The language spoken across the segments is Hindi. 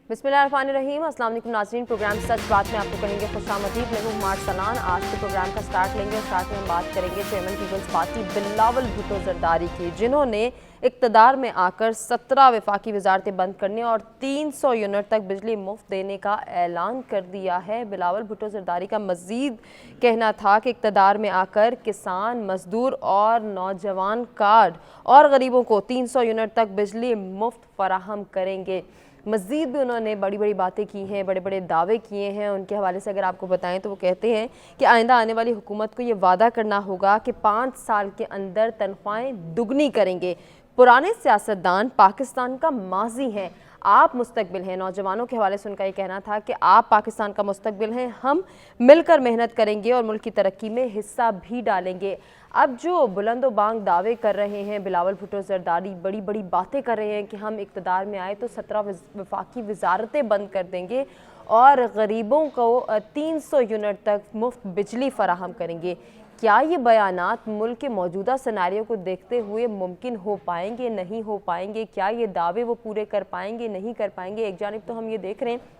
बिस्मिल्लाहिर्रहमानिर्रहीम। अस्सलाम वालेकुम नाज़रीन, प्रोग्राम सच बात में आपको कहेंगे खुशामदीद। मैं हूँ हुमार सनान। आज के प्रोग्राम का स्टार्ट लेंगे और स्टार्ट में हम बात करेंगे चेयरमैन पीपल्स पार्टी बिलावल भुट्टो ज़रदारी की, जिन्होंने इक़्तिदार में आकर 17 वफाकी वजारतें बंद करने और 300 यूनिट तक बिजली मुफ्त देने का ऐलान कर दिया है। बिलावल भुट्टो ज़रदारी का मज़ीद कहना था कि इक़्तिदार में आकर किसान, मजदूर और नौजवान कार्ड और गरीबों को 300 यूनिट तक बिजली मुफ्त फराहम करेंगे। मज़ीद भी उन्होंने बड़ी बड़ी बातें की हैं, बड़े बड़े दावे किए हैं। उनके हवाले से अगर आपको बताएं तो वो कहते हैं कि आइंदा आने वाली हुकूमत को ये वादा करना होगा कि 5 साल के अंदर तनख्वाहें दुगनी करेंगे। पुराने सियासतदान पाकिस्तान का माजी हैं, आप मुस्तकबिल हैं। नौजवानों के हवाले से उनका ये कहना था कि आप पाकिस्तान का मुस्तकबिल हैं, हम मिलकर मेहनत करेंगे और मुल्क की तरक्की में हिस्सा भी डालेंगे। अब जो बुलंदो बांग दावे कर रहे हैं बिलावल भुट्टो ज़रदारी, बड़ी बड़ी बातें कर रहे हैं कि हम इक़्तिदार में आए तो 17 वफाकी वजारतें बंद कर देंगे और गरीबों को 300 यूनिट तक मुफ्त बिजली फराहम करेंगे। क्या ये बयानात मुल्क के मौजूदा सिनेरियो को देखते हुए मुमकिन हो पाएंगे, नहीं हो पाएंगे? क्या ये दावे वो पूरे कर पाएंगे, नहीं कर पाएंगे? एक जानिब तो हम ये देख रहे हैं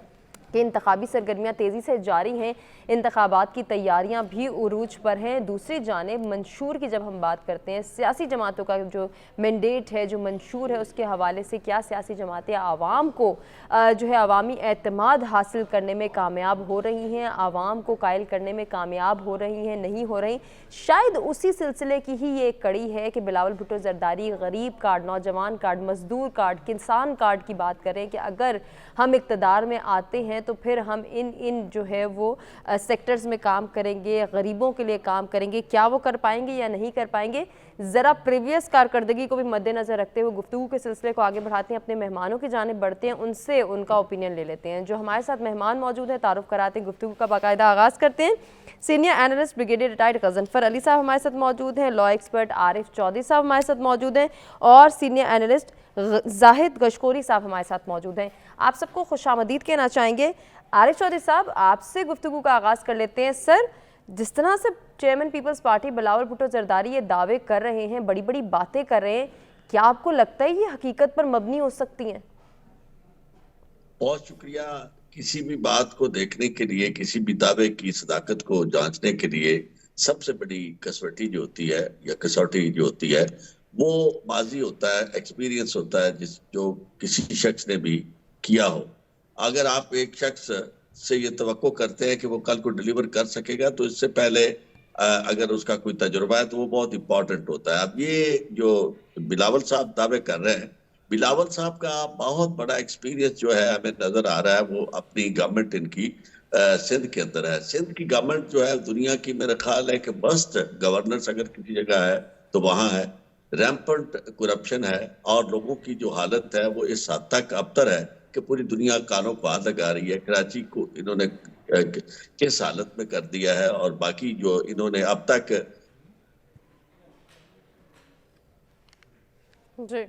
कि इंतखाबी सरगर्मियाँ तेज़ी से जारी हैं, इंतखाबात की तैयारियां भी उरूज पर हैं। दूसरी जानिब मंशूर की जब हम बात करते हैं, सियासी जमातों का जो मैंडेट है, जो मंशूर है, उसके हवाले से क्या सियासी जमातें आवाम को जो है अवामी एतमाद हासिल करने में कामयाब हो रही हैं, आवाम को कायल करने में कामयाब हो रही हैं, नहीं हो रही? शायद उसी सिलसिले की ही ये एक कड़ी है कि बिलावल भुट्टो ज़रदारी गरीब कार्ड, नौजवान कार्ड, मजदूर कार्ड, किसान कार्ड की बात करें कि अगर हम इक़्तिदार में आते हैं तो फिर हम इन जो है वो सेक्टर्स में काम करेंगे, गरीबों के लिए काम करेंगे। क्या वो कर पाएंगे या नहीं कर पाएंगे? ज़रा प्रीवियस कारकर्दगी को भी मद्देनज़र रखते हुए गुफ्तगू के सिलसिले को आगे बढ़ाते हैं, अपने मेहमानों की जानिब बढ़ते हैं, उनसे उनका ओपिनियन ले लेते हैं। जो हमारे साथ मेहमान मौजूद है, तारुफ कराते हैं, गुफ्तगू का बाकायदा आगाज़ करते हैं। Senior analyst brigadier retired Ghazanfar Ali साहब हमारे साथ मौजूद हैं, लॉ एक्सपर्ट आरिफ चौधरी साहब हमारे साथ मौजूद हैं और सीनियर एनालिस्ट जाहिद गशकोरी साहब हमारे साथ मौजूद हैं। आप सबको खुशामदीद कहना चाहेंगे। आरिफ चौधरी साहब, आपसे गुफ्तगू का आगाज़ कर लेते हैं। सर, जिस तरह से चेयरमैन पीपल्स पार्टी बिलावल भुट्टो ज़रदारी ये दावे कर रहे हैं, बड़ी बड़ी बातें कर रहे हैं, क्या आपको लगता है ये हकीकत पर मबनी हो सकती हैं? बहुत शुक्रिया। किसी भी बात को देखने के लिए, किसी भी दावे की सदाकत को जांचने के लिए सबसे बड़ी कसौटी जो होती है या कसौटी जो होती है वो माजी होता है, एक्सपीरियंस होता है, जो किसी शख्स ने भी किया हो। अगर आप एक शख्स से ये तवक्को करते हैं कि वो कल को डिलीवर कर सकेगा तो इससे पहले अगर उसका कोई तजुर्बा है तो वो बहुत इंपॉर्टेंट होता है। अब ये जो बिलावल साहब दावे कर रहे हैं, बिलावल साहब का बहुत बड़ा एक्सपीरियंस जो है हमें नजर आ रहा है, वो अपनी गवर्नमेंट इनकी सिंध के अंदर है। सिंध की गवर्नमेंट जो है दुनिया की मेरा ख्याल है कि मस्त गवर्नेंस अगर किसी जगह है तो वहां है। रैम्पेंट करप्शन है और लोगों की जो हालत है वो इस हद तक अबतर है कि पूरी दुनिया कानों को हाथ लगा रही है। कराची को इन्होंने किस हालत में कर दिया है और बाकी जो इन्होंने अब तक जी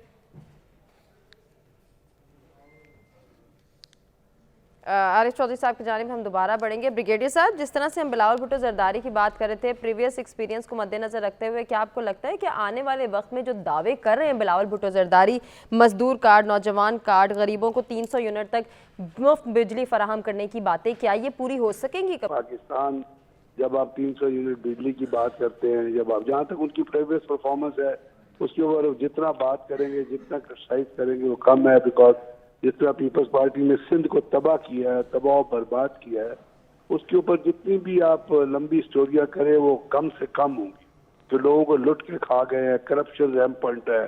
आरिफ चौधरी साहब की जानिब हम दोबारा बढ़ेंगे। ब्रिगेडियर साहब, जिस तरह से हम बिलावल भुट्टो ज़रदारी की बात कर रहे थे, प्रीवियस एक्सपीरियंस को मद्देनजर रखते हुए, क्या आपको लगता है कि आने वाले वक्त में जो दावे कर रहे हैं बिलावल भुट्टो ज़रदारी, मजदूर कार्ड, नौजवान कार्ड, गरीबों को 300 यूनिट तक मुफ्त बिजली फराहम करने की बातें, क्या ये पूरी हो सकेंगी? पाकिस्तान जब आप 300 यूनिट बिजली की बात करते हैं, जब आप जहाँ तक उनकी प्रीवियस परफॉर्मेंस है उसके ऊपर जितना बात करेंगे, जितना क्रिटिसाइज करेंगे वो कम है। बिकॉज जिस तरह पीपल्स पार्टी ने सिंध को तबाह किया है, तबाह बर्बाद किया है, उसके ऊपर जितनी भी आप लंबी स्टोरियां करें वो कम से कम होंगी। जो लोगों को लुट के खा गए हैं, करप्शन रैम्पेंट है,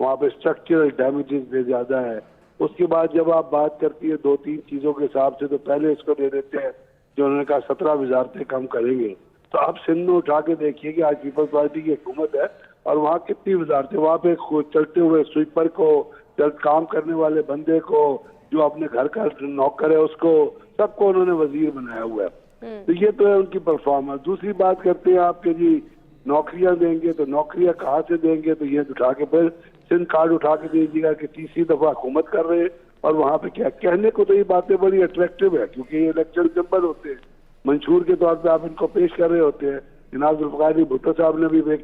वहाँ पे स्ट्रक्चरल डैमेजेस भी ज्यादा है। उसके बाद जब आप बात करती है 2-3 चीजों के हिसाब से, तो पहले इसको दे देते हैं जो उन्होंने कहा 17 वजारतें कम करेंगे। तो आप सिंध में उठा के देखिए कि आज पीपल्स पार्टी की हुकूमत है और वहाँ कितनी वजारतें, वहाँ पे चलते हुए स्वीपर को, काम करने वाले बंदे को, जो अपने घर का नौकर है उसको, सबको उन्होंने वजीर बनाया हुआ है। तो ये तो है उनकी परफॉर्मेंस। दूसरी बात करते हैं आपके जी नौकरियां देंगे, तो नौकरियां कहाँ से देंगे? तो ये उठा के फिर सिंध कार्ड उठा के दीजिएगा कि तीसरी दफा हुकूमत कर रहे हैं। और वहाँ पे क्या कहने को, तो ये बातें बड़ी अट्रैक्टिव है क्योंकि ये इलेक्शन सिंबल होते हैं, मंशूर के तौर पर आप इनको पेश कर रहे होते हैं। जनाब जुल्फ़िकार भुट्टो साहब ने भी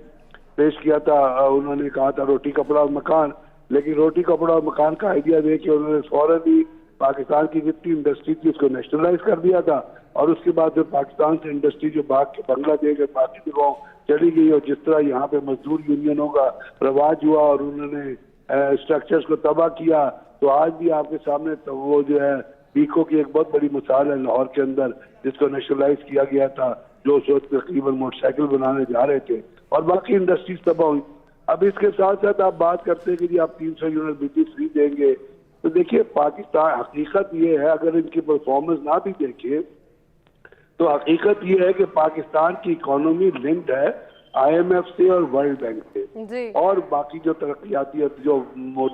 पेश किया था, उन्होंने कहा था रोटी कपड़ा और मकान, लेकिन रोटी कपड़ा और मकान का आइडिया दे के उन्होंने फौरन ही पाकिस्तान की जितनी इंडस्ट्री थी उसको नेशनलाइज कर दिया था, और उसके बाद फिर पाकिस्तान से इंडस्ट्री जो भाग के बांग्लादेश और बाकी जगहों चली गई, और जिस तरह यहाँ पे मजदूर यूनियनों का रवाज हुआ और उन्होंने स्ट्रक्चर्स को तबाह किया, तो आज भी आपके सामने तो वो जो है बीको की एक बहुत बड़ी मिसाल है लाहौर के अंदर, जिसको नेशनलाइज किया गया था, जो उस वक्त तकरीबन मोटरसाइकिल बनाने जा रहे थे, और बाकी इंडस्ट्रीज तबाह हुई। अब इसके साथ साथ आप बात करते हैं कि जी आप 300 यूनिट बिजली फ्री देंगे, तो देखिए पाकिस्तान, हकीकत ये है, अगर इनकी परफॉर्मेंस ना भी देखे तो हकीकत ये है कि पाकिस्तान की इकोनॉमी लिंक्ड है IMF से और वर्ल्ड बैंक से और बाकी जो तरक्याती जो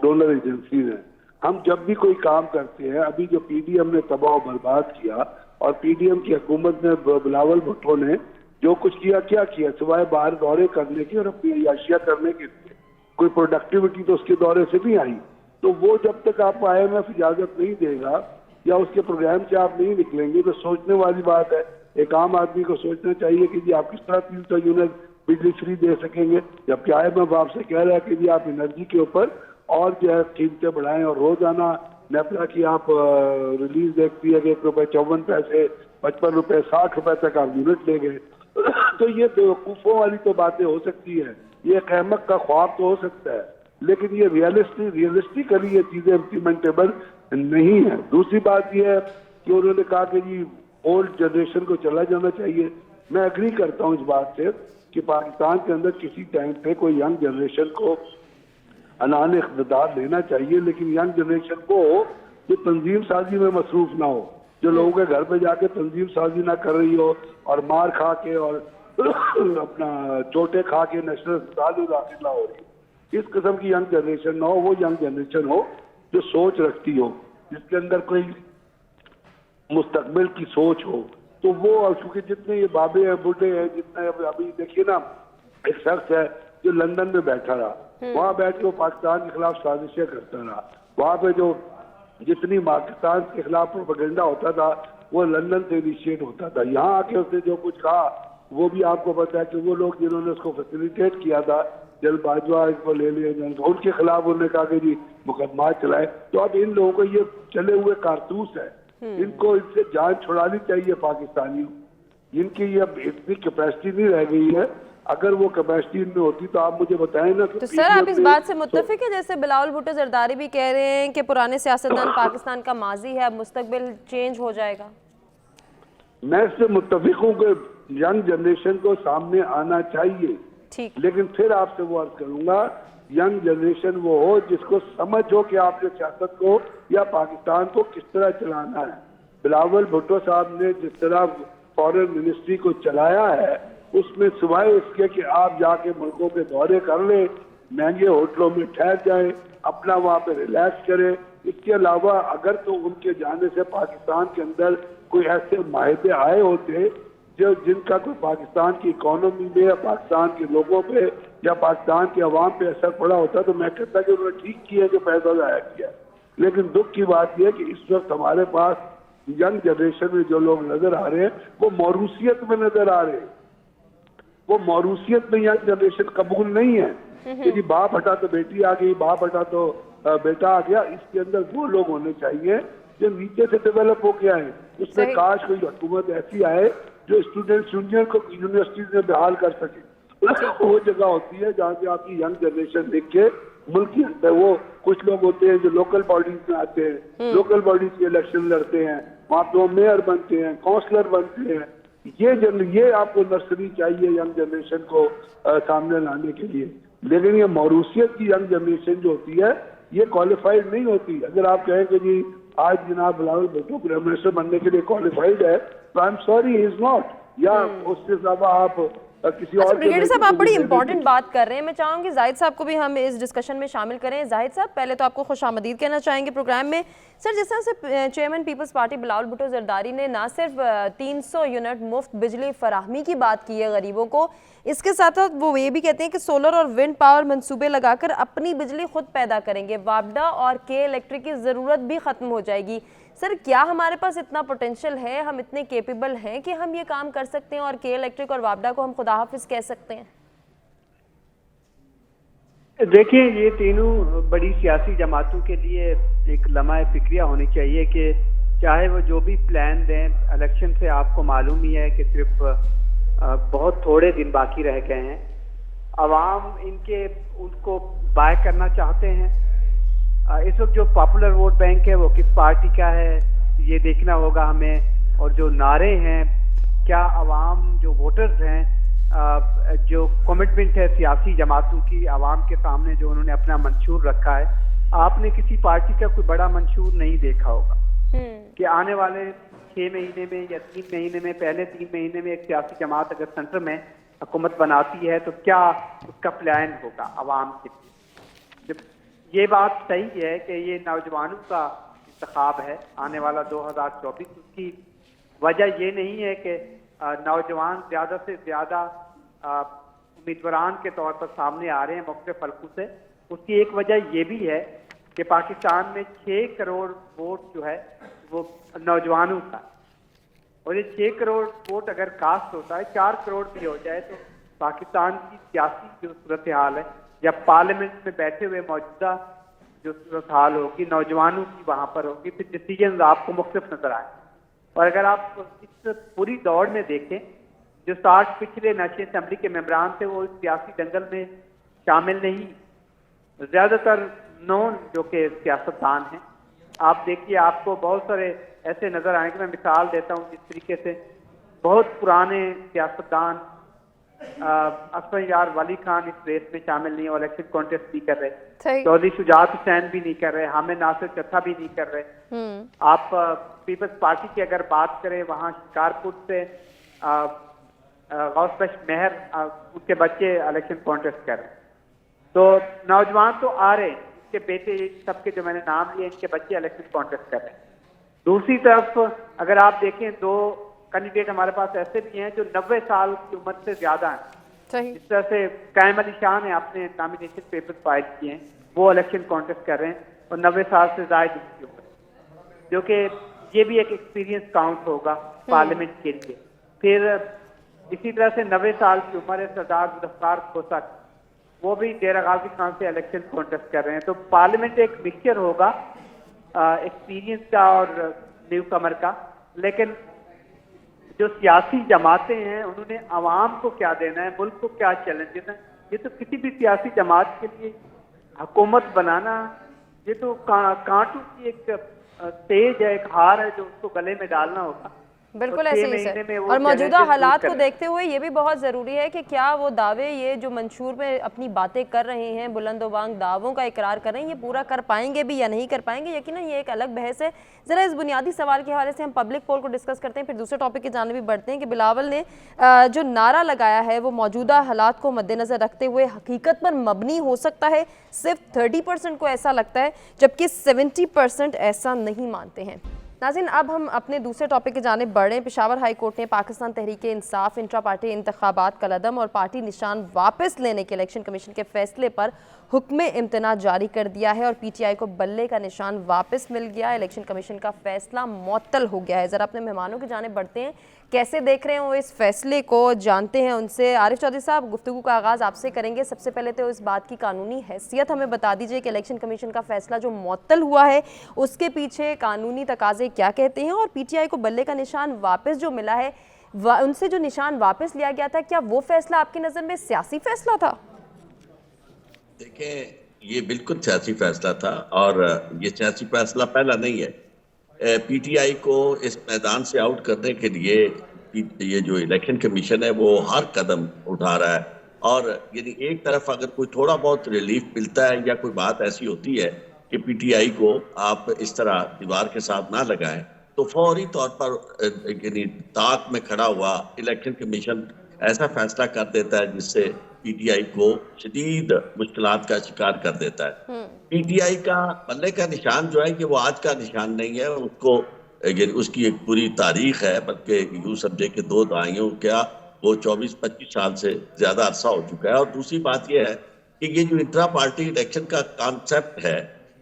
डोनर एजेंसीज हैं। हम जब भी कोई काम करते हैं, अभी जो PDM ने तबाह बर्बाद किया, और PDM की हुकूमत ने, बिलावल भुट्टो ने जो कुछ किया, क्या किया सिवाय बाहर दौरे करने की और अपनी अयाशियां करने के लिए, कोई प्रोडक्टिविटी तो उसके दौरे से नहीं आई। तो वो जब तक आपको IMF इजाजत नहीं देगा या उसके प्रोग्राम से आप नहीं निकलेंगे, तो सोचने वाली बात है। एक आम आदमी को सोचना चाहिए कि जी आप किस तरह 300 यूनिट बिजली फ्री दे सकेंगे, जबकि IMF आपसे कह रहा है कि जी आप एनर्जी के ऊपर और जो है कीमतें बढ़ाएं, और रोजाना नेपला की आप रिलीज देखती है कि ₹1.54, ₹55, ₹60 तक आप यूनिट ले गए। तो ये बेवकूफों वाली तो बातें हो सकती है, ये एक अहमक का ख्वाब तो हो सकता है, लेकिन ये रियलिस्टिकली ये चीजें इम्प्लीमेंटेबल नहीं है। दूसरी बात ये है कि उन्होंने कहा कि जी ओल्ड जनरेशन को चला जाना चाहिए। मैं एग्री करता हूँ इस बात से कि पाकिस्तान के अंदर किसी टाइम पे कोई यंग जनरेशन को अनान इख्तिदार लेना चाहिए, लेकिन यंग जनरेशन को जो तंजीम साजी में मसरूफ ना हो, जो लोगों के घर पे जाके तंजीम साजी ना कर रही हो और मार खा के और अपना चोटे खा के नेशनल अस्पताल में दाखिल ना हो रही, इस किस्म की यंग जनरेशन ना हो। वो यंग जनरेशन हो जो सोच रखती हो, जिसके अंदर कोई मुस्तकबिल की सोच हो। तो वो, और चूंकि जितने ये बाबे हैं, बुढ़े हैं, जितने अभी देखिए ना, एक शख्स है जो लंदन में बैठा रहा, वहां बैठ के वो पाकिस्तान के खिलाफ साजिशें करता रहा, वहां पे जो जितनी पाकिस्तान के खिलाफ प्रोपेगेंडा होता था वो लंदन से इनिशिएट होता था। यहाँ आके उसने जो कुछ कहा वो भी आपको पता है कि वो लोग जिन्होंने उसको फैसिलिटेट किया था, जल बाजवा इसको ले लिए, उनके खिलाफ उन्होंने कहा कि जी मुकदमा चलाए। तो अब इन लोगों को ये चले हुए कारतूस है, इनको इससे जान छुड़ानी चाहिए पाकिस्तानियों। इनकी ये अब इतनी कैपेसिटी नहीं रह गई है, अगर वो कैपेसिटी इनमें होती तो आप मुझे बताएं ना। तो सर आप इस बात से मुत्तफिक है, जैसे बिलावल भुट्टो जरदारी भी कह रहे हैं कि पुराने सियासतदान पाकिस्तान का माजी है, अब मुस्तकबिल चेंज हो जाएगा? मैं इससे मुत्तफिक हूँ कि यंग जनरेशन को सामने आना चाहिए, ठीक, लेकिन फिर आपसे वो अर्ज करूंगा, यंग जनरेशन वो हो जिसको समझ हो कि आपने सियासत को या पाकिस्तान को किस तरह चलाना है। बिलावल भुट्टो साहब ने जिस तरह फॉरेन मिनिस्ट्री को चलाया है, उसमें सिवाय इसके कि आप जाके मुल्कों के दौरे कर लें, महंगे होटलों में ठहर जाएं, अपना वहाँ पे रिलैक्स करें, इसके अलावा अगर तो उनके जाने से पाकिस्तान के अंदर कोई ऐसे माहिदे आए होते जो जिनका कोई पाकिस्तान की इकोनॉमी में या पाकिस्तान के लोगों पे या पाकिस्तान के अवाम पे असर पड़ा होता, तो मैं कहता कि उन्होंने ठीक किया जो पैसा जाया किया। लेकिन दुख की बात यह है कि इस वक्त हमारे पास यंग जनरेशन में जो लोग नजर आ रहे हैं वो मौरूसियत में नजर आ रहे हैं। वो मौरूसियत में यंग जनरेशन कबूल नहीं है कि जी बाप हटा तो बेटी आ गई, बाप हटा तो बेटा आ गया। इसके अंदर वो लोग होने चाहिए जो नीचे से डेवलप हो के आए। उसमें काश कोई हुकूमत ऐसी आए जो स्टूडेंट्स यूनियन को यूनिवर्सिटीज में बहाल कर सके। वो जगह होती है जहाँ से आपकी यंग जनरेशन देख के मुल्क के अंदर वो कुछ लोग होते हैं जो लोकल बॉडीज में आते हैं, लोकल बॉडीज के इलेक्शन लड़ते हैं, वहाँ पे वो मेयर बनते हैं, काउंसलर बनते हैं। ये आपको नर्सरी चाहिए यंग जनरेशन को सामने लाने के लिए। लेकिन ये मौरूसियत की यंग जनरेशन जो होती है ये क्वालिफाइड नहीं होती। अगर आप कहें कि जी आज जनाब बिलावल भुट्टो प्राइम मिनिस्टर बनने के लिए क्वालिफाइड है, तो I am sorry, he is not. या उससे अलावा आप किसी और ब्रिगेडियर साहब आप बड़ी इंपॉर्टेंट बात कर रहे हैं। मैं चाहूंगी जाहिद साहब को भी हम इस डिस्कशन में शामिल करें। जाहिद साहब, पहले तो आपको खुशामदीद कहना चाहेंगे प्रोग्राम में। सर, जिस तरह से चेयरमैन पीपल्स पार्टी बिलावल भुट्टो जरदारी ने ना सिर्फ 300 यूनिट मुफ्त बिजली फराहमी की बात की है गरीबों को, इसके साथ साथ वो ये भी कहते हैं कि सोलर और विंड पावर मंसूबे लगाकर अपनी बिजली खुद पैदा करेंगे, वापडा और के इलेक्ट्रिक की ज़रूरत भी ख़त्म हो जाएगी। सर, क्या हमारे पास इतना पोटेंशियल है, हम इतने केपेबल हैं कि हम ये काम कर सकते हैं और के इलेक्ट्रिक और वापडा को हम खुदा हाफिज कह सकते हैं? देखिए, ये तीनों बड़ी सियासी जमातों के लिए एक लम्हा फिक्रिया होनी चाहिए कि चाहे वो जो भी प्लान दें, इलेक्शन से आपको मालूम ही है कि सिर्फ बहुत थोड़े दिन बाकी रह गए हैं। अवाम इनके उनको बाय करना चाहते हैं। इस वक्त जो पॉपुलर वोट बैंक है वो किस पार्टी का है ये देखना होगा हमें। और जो नारे हैं, क्या अवाम जो वोटर्स हैं, जो कमिटमेंट है सियासी जमातों की आवाम के सामने, जो उन्होंने अपना मंशूर रखा है, आपने किसी पार्टी का कोई बड़ा मंशूर नहीं देखा होगा कि आने वाले 6 महीने में या 3 महीने में, पहले 3 महीने में एक सियासी जमात अगर सेंटर में हुकूमत बनाती है तो क्या उसका प्लान होगा आवाम के लिए। जब ये बात सही है कि ये नौजवानों का इंतखाब है आने वाला 2024, उसकी वजह ये नहीं है कि नौजवान ज़्यादा से ज़्यादा उम्मीदवारान के तौर पर सामने आ रहे हैं मुख्तलिफ हल्कों से। उसकी एक वजह ये भी है कि पाकिस्तान में 6 करोड़ वोट जो है वो नौजवानों का, और ये 6 करोड़ वोट अगर कास्ट होता है, 4 करोड़ भी हो जाए, तो पाकिस्तान की सियासी जो सूरत हाल है या पार्लियामेंट में बैठे हुए मौजूदा जो सूरत हाल होगी नौजवानों की वहाँ पर होगी, फिर डिसीजन आपको मुख्तलिफ नजर आए। और अगर आप इस पूरी दौड़ में देखें, जो 60 पिछले नेशनल असेंबली के मेंबरान थे वो इस सियासी दंगल में शामिल नहीं, ज्यादातर नॉन जो कि सियासतदान हैं। आप देखिए, आपको बहुत सारे ऐसे नजर आएंगे। मैं मिसाल देता हूँ, जिस तरीके से बहुत पुराने सियासतदान अक्सर यार वली खान इस रेस में शामिल नहीं, और इलेक्शन कॉन्टेस्ट नहीं कर रहे, चौधरी शुजात हुसैन भी नहीं कर रहे, हामिद नासिर चथा भी नहीं कर रहे। आप पीपल्स पार्टी की अगर बात करें, वहाँ शिकारपुर से गौस बख्श मेहर उनके बच्चे इलेक्शन कॉन्टेस्ट कर रहे हैं। तो नौजवान तो आ रहे हैं, इनके बेटे सबके जो मैंने नाम लिए, इनके बच्चे इलेक्शन कॉन्टेस्ट कर रहे हैं। दूसरी तरफ अगर आप देखें, 2 कैंडिडेट हमारे पास ऐसे भी हैं जो 90 साल की उम्र से ज्यादा हैं। इस तरह से कायम अली शाह ने अपने नॉमिनेशन पेपर फाइल किए हैं, वो इलेक्शन कॉन्टेस्ट कर रहे हैं और 90 साल से ज्यादा की उम्र, जो कि ये भी एक एक्सपीरियंस काउंट होगा पार्लियामेंट के लिए। फिर इसी तरह से 90 साल की उम्र है सरदार जुल्फ़िकार खोसक, वो भी डेरा गाजी खान से इलेक्शन कॉन्टेस्ट कर रहे हैं। तो पार्लियामेंट एक मिक्सचर होगा एक्सपीरियंस का और न्यू कमर का। लेकिन जो सियासी जमातें हैं, उन्होंने आवाम को क्या देना है, मुल्क को क्या चैलेंज देना है, ये तो किसी भी सियासी जमात के लिए हुकूमत बनाना, ये तो कांटों की एक तेज है, एक हार है जो उसको गले में डालना होगा। बिल्कुल ऐसे ही सर। और मौजूदा हालात को देखते हुए ये भी बहुत ज़रूरी है कि क्या वो दावे, ये जो मंशूर में अपनी बातें कर रहे हैं, बुलंदोबांग दावों का इकरार कर रहे हैं, ये पूरा कर पाएंगे भी या नहीं कर पाएंगे, यकीनन ये एक अलग बहस है। ज़रा इस बुनियादी सवाल के हवाले से हम पब्लिक पोल को डिस्कस करते हैं, फिर दूसरे टॉपिक की जाने भी बढ़ते हैं कि बिलावल ने जो नारा लगाया है वो मौजूदा हालात को मद्देनज़र रखते हुए हकीकत पर मबनी हो सकता है। सिर्फ 30% को ऐसा लगता है, जबकि 70% ऐसा नहीं मानते हैं। नाज़रीन, अब हम अपने दूसरे टॉपिक की जानिब बढ़ रहे हैं। पेशावर हाई कोर्ट ने पाकिस्तान तहरीक इंसाफ इंट्रा पार्टी इंतखाबात कलअदम और पार्टी निशान वापस लेने के इलेक्शन कमीशन के फैसले पर हुक्म इम्तना जारी कर दिया है और PTI को बल्ले का निशान वापस मिल गया। इलेक्शन कमीशन का फैसला मुअत्तल हो गया है। ज़रा अपने मेहमानों की जानिब बढ़ते हैं, कैसे देख रहे हैं वो इस फैसले को, जानते हैं उनसे। आरिफ चौधरी साहब, गुफ्तगू का आगाज़ आपसे करेंगे। सबसे पहले तो इस बात की कानूनी हैसियत हमें बता दीजिए कि इलेक्शन कमीशन का फैसला जो मुअत्तल हुआ है उसके पीछे कानूनी तकाजे क्या कहते हैं, और PTI को बल्ले का निशान वापस जो मिला है, उनसे जो निशान वापस लिया गया था, क्या वो फैसला आपकी नज़र में सियासी फैसला था? देखें, ये बिल्कुल सियासी फैसला था और ये सियासी फैसला पहला नहीं है। PTI को इस मैदान से आउट करने के लिए ये जो इलेक्शन कमीशन है वो हर कदम उठा रहा है। और यदि एक तरफ अगर कोई थोड़ा बहुत रिलीफ मिलता है या कोई बात ऐसी होती है कि PTI को आप इस तरह दीवार के साथ ना लगाएं, तो फौरी तौर पर यानी ताक में खड़ा हुआ इलेक्शन कमीशन ऐसा फैसला कर देता है जिससे PTI को शदीद मुश्किलात का शिकार कर देता है। PTI का बल्ले का निशान जो है कि वो आज का निशान नहीं है, उसको उसकी एक पूरी तारीख है, बल्कि यूं समझे कि 2 दहाइयों क्या वो 24-25 साल से ज्यादा अरसा हो चुका है। और दूसरी बात यह है कि ये जो इंट्रा पार्टी इलेक्शन का कॉन्सेप्ट है,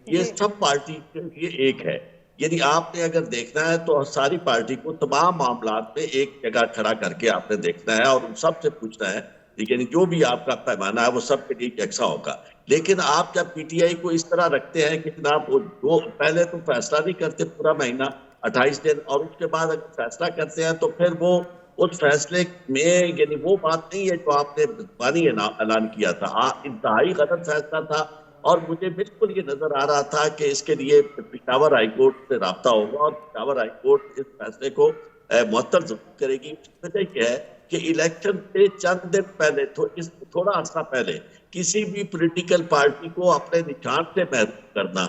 ये सब पार्टी के लिए एक है। यदि आपने अगर देखना है तो सारी पार्टी को तमाम मामलात में एक जगह खड़ा करके आपने देखना है और उन सबसे पूछना है यानी जो भी आपका पैमाना है वो सबके लिए यकसा होगा। लेकिन आप जब पीटीआई को इस तरह रखते हैं कि जनाब वो पहले तो फैसला नहीं करते पूरा महीना 28 दिन, और उसके बाद अगर फैसला करते हैं तो फिर वो उस फैसले में यानी वो बात नहीं है जो आपने बानी ऐलान किया था। इंतहाई गलत फैसला था और मुझे बिल्कुल ये नजर आ रहा था कि इसके लिए पेशावर हाईकोर्ट से राब्ता होगा और पेशावर हाईकोर्ट इस फैसले को मुअत्तल जरूर करेगी। वजह क्या है कि इलेक्शन से चंद दिन पहले थोड़ा अर्सा पहले किसी भी पॉलिटिकल पार्टी को अपने निशान से महसूस करना,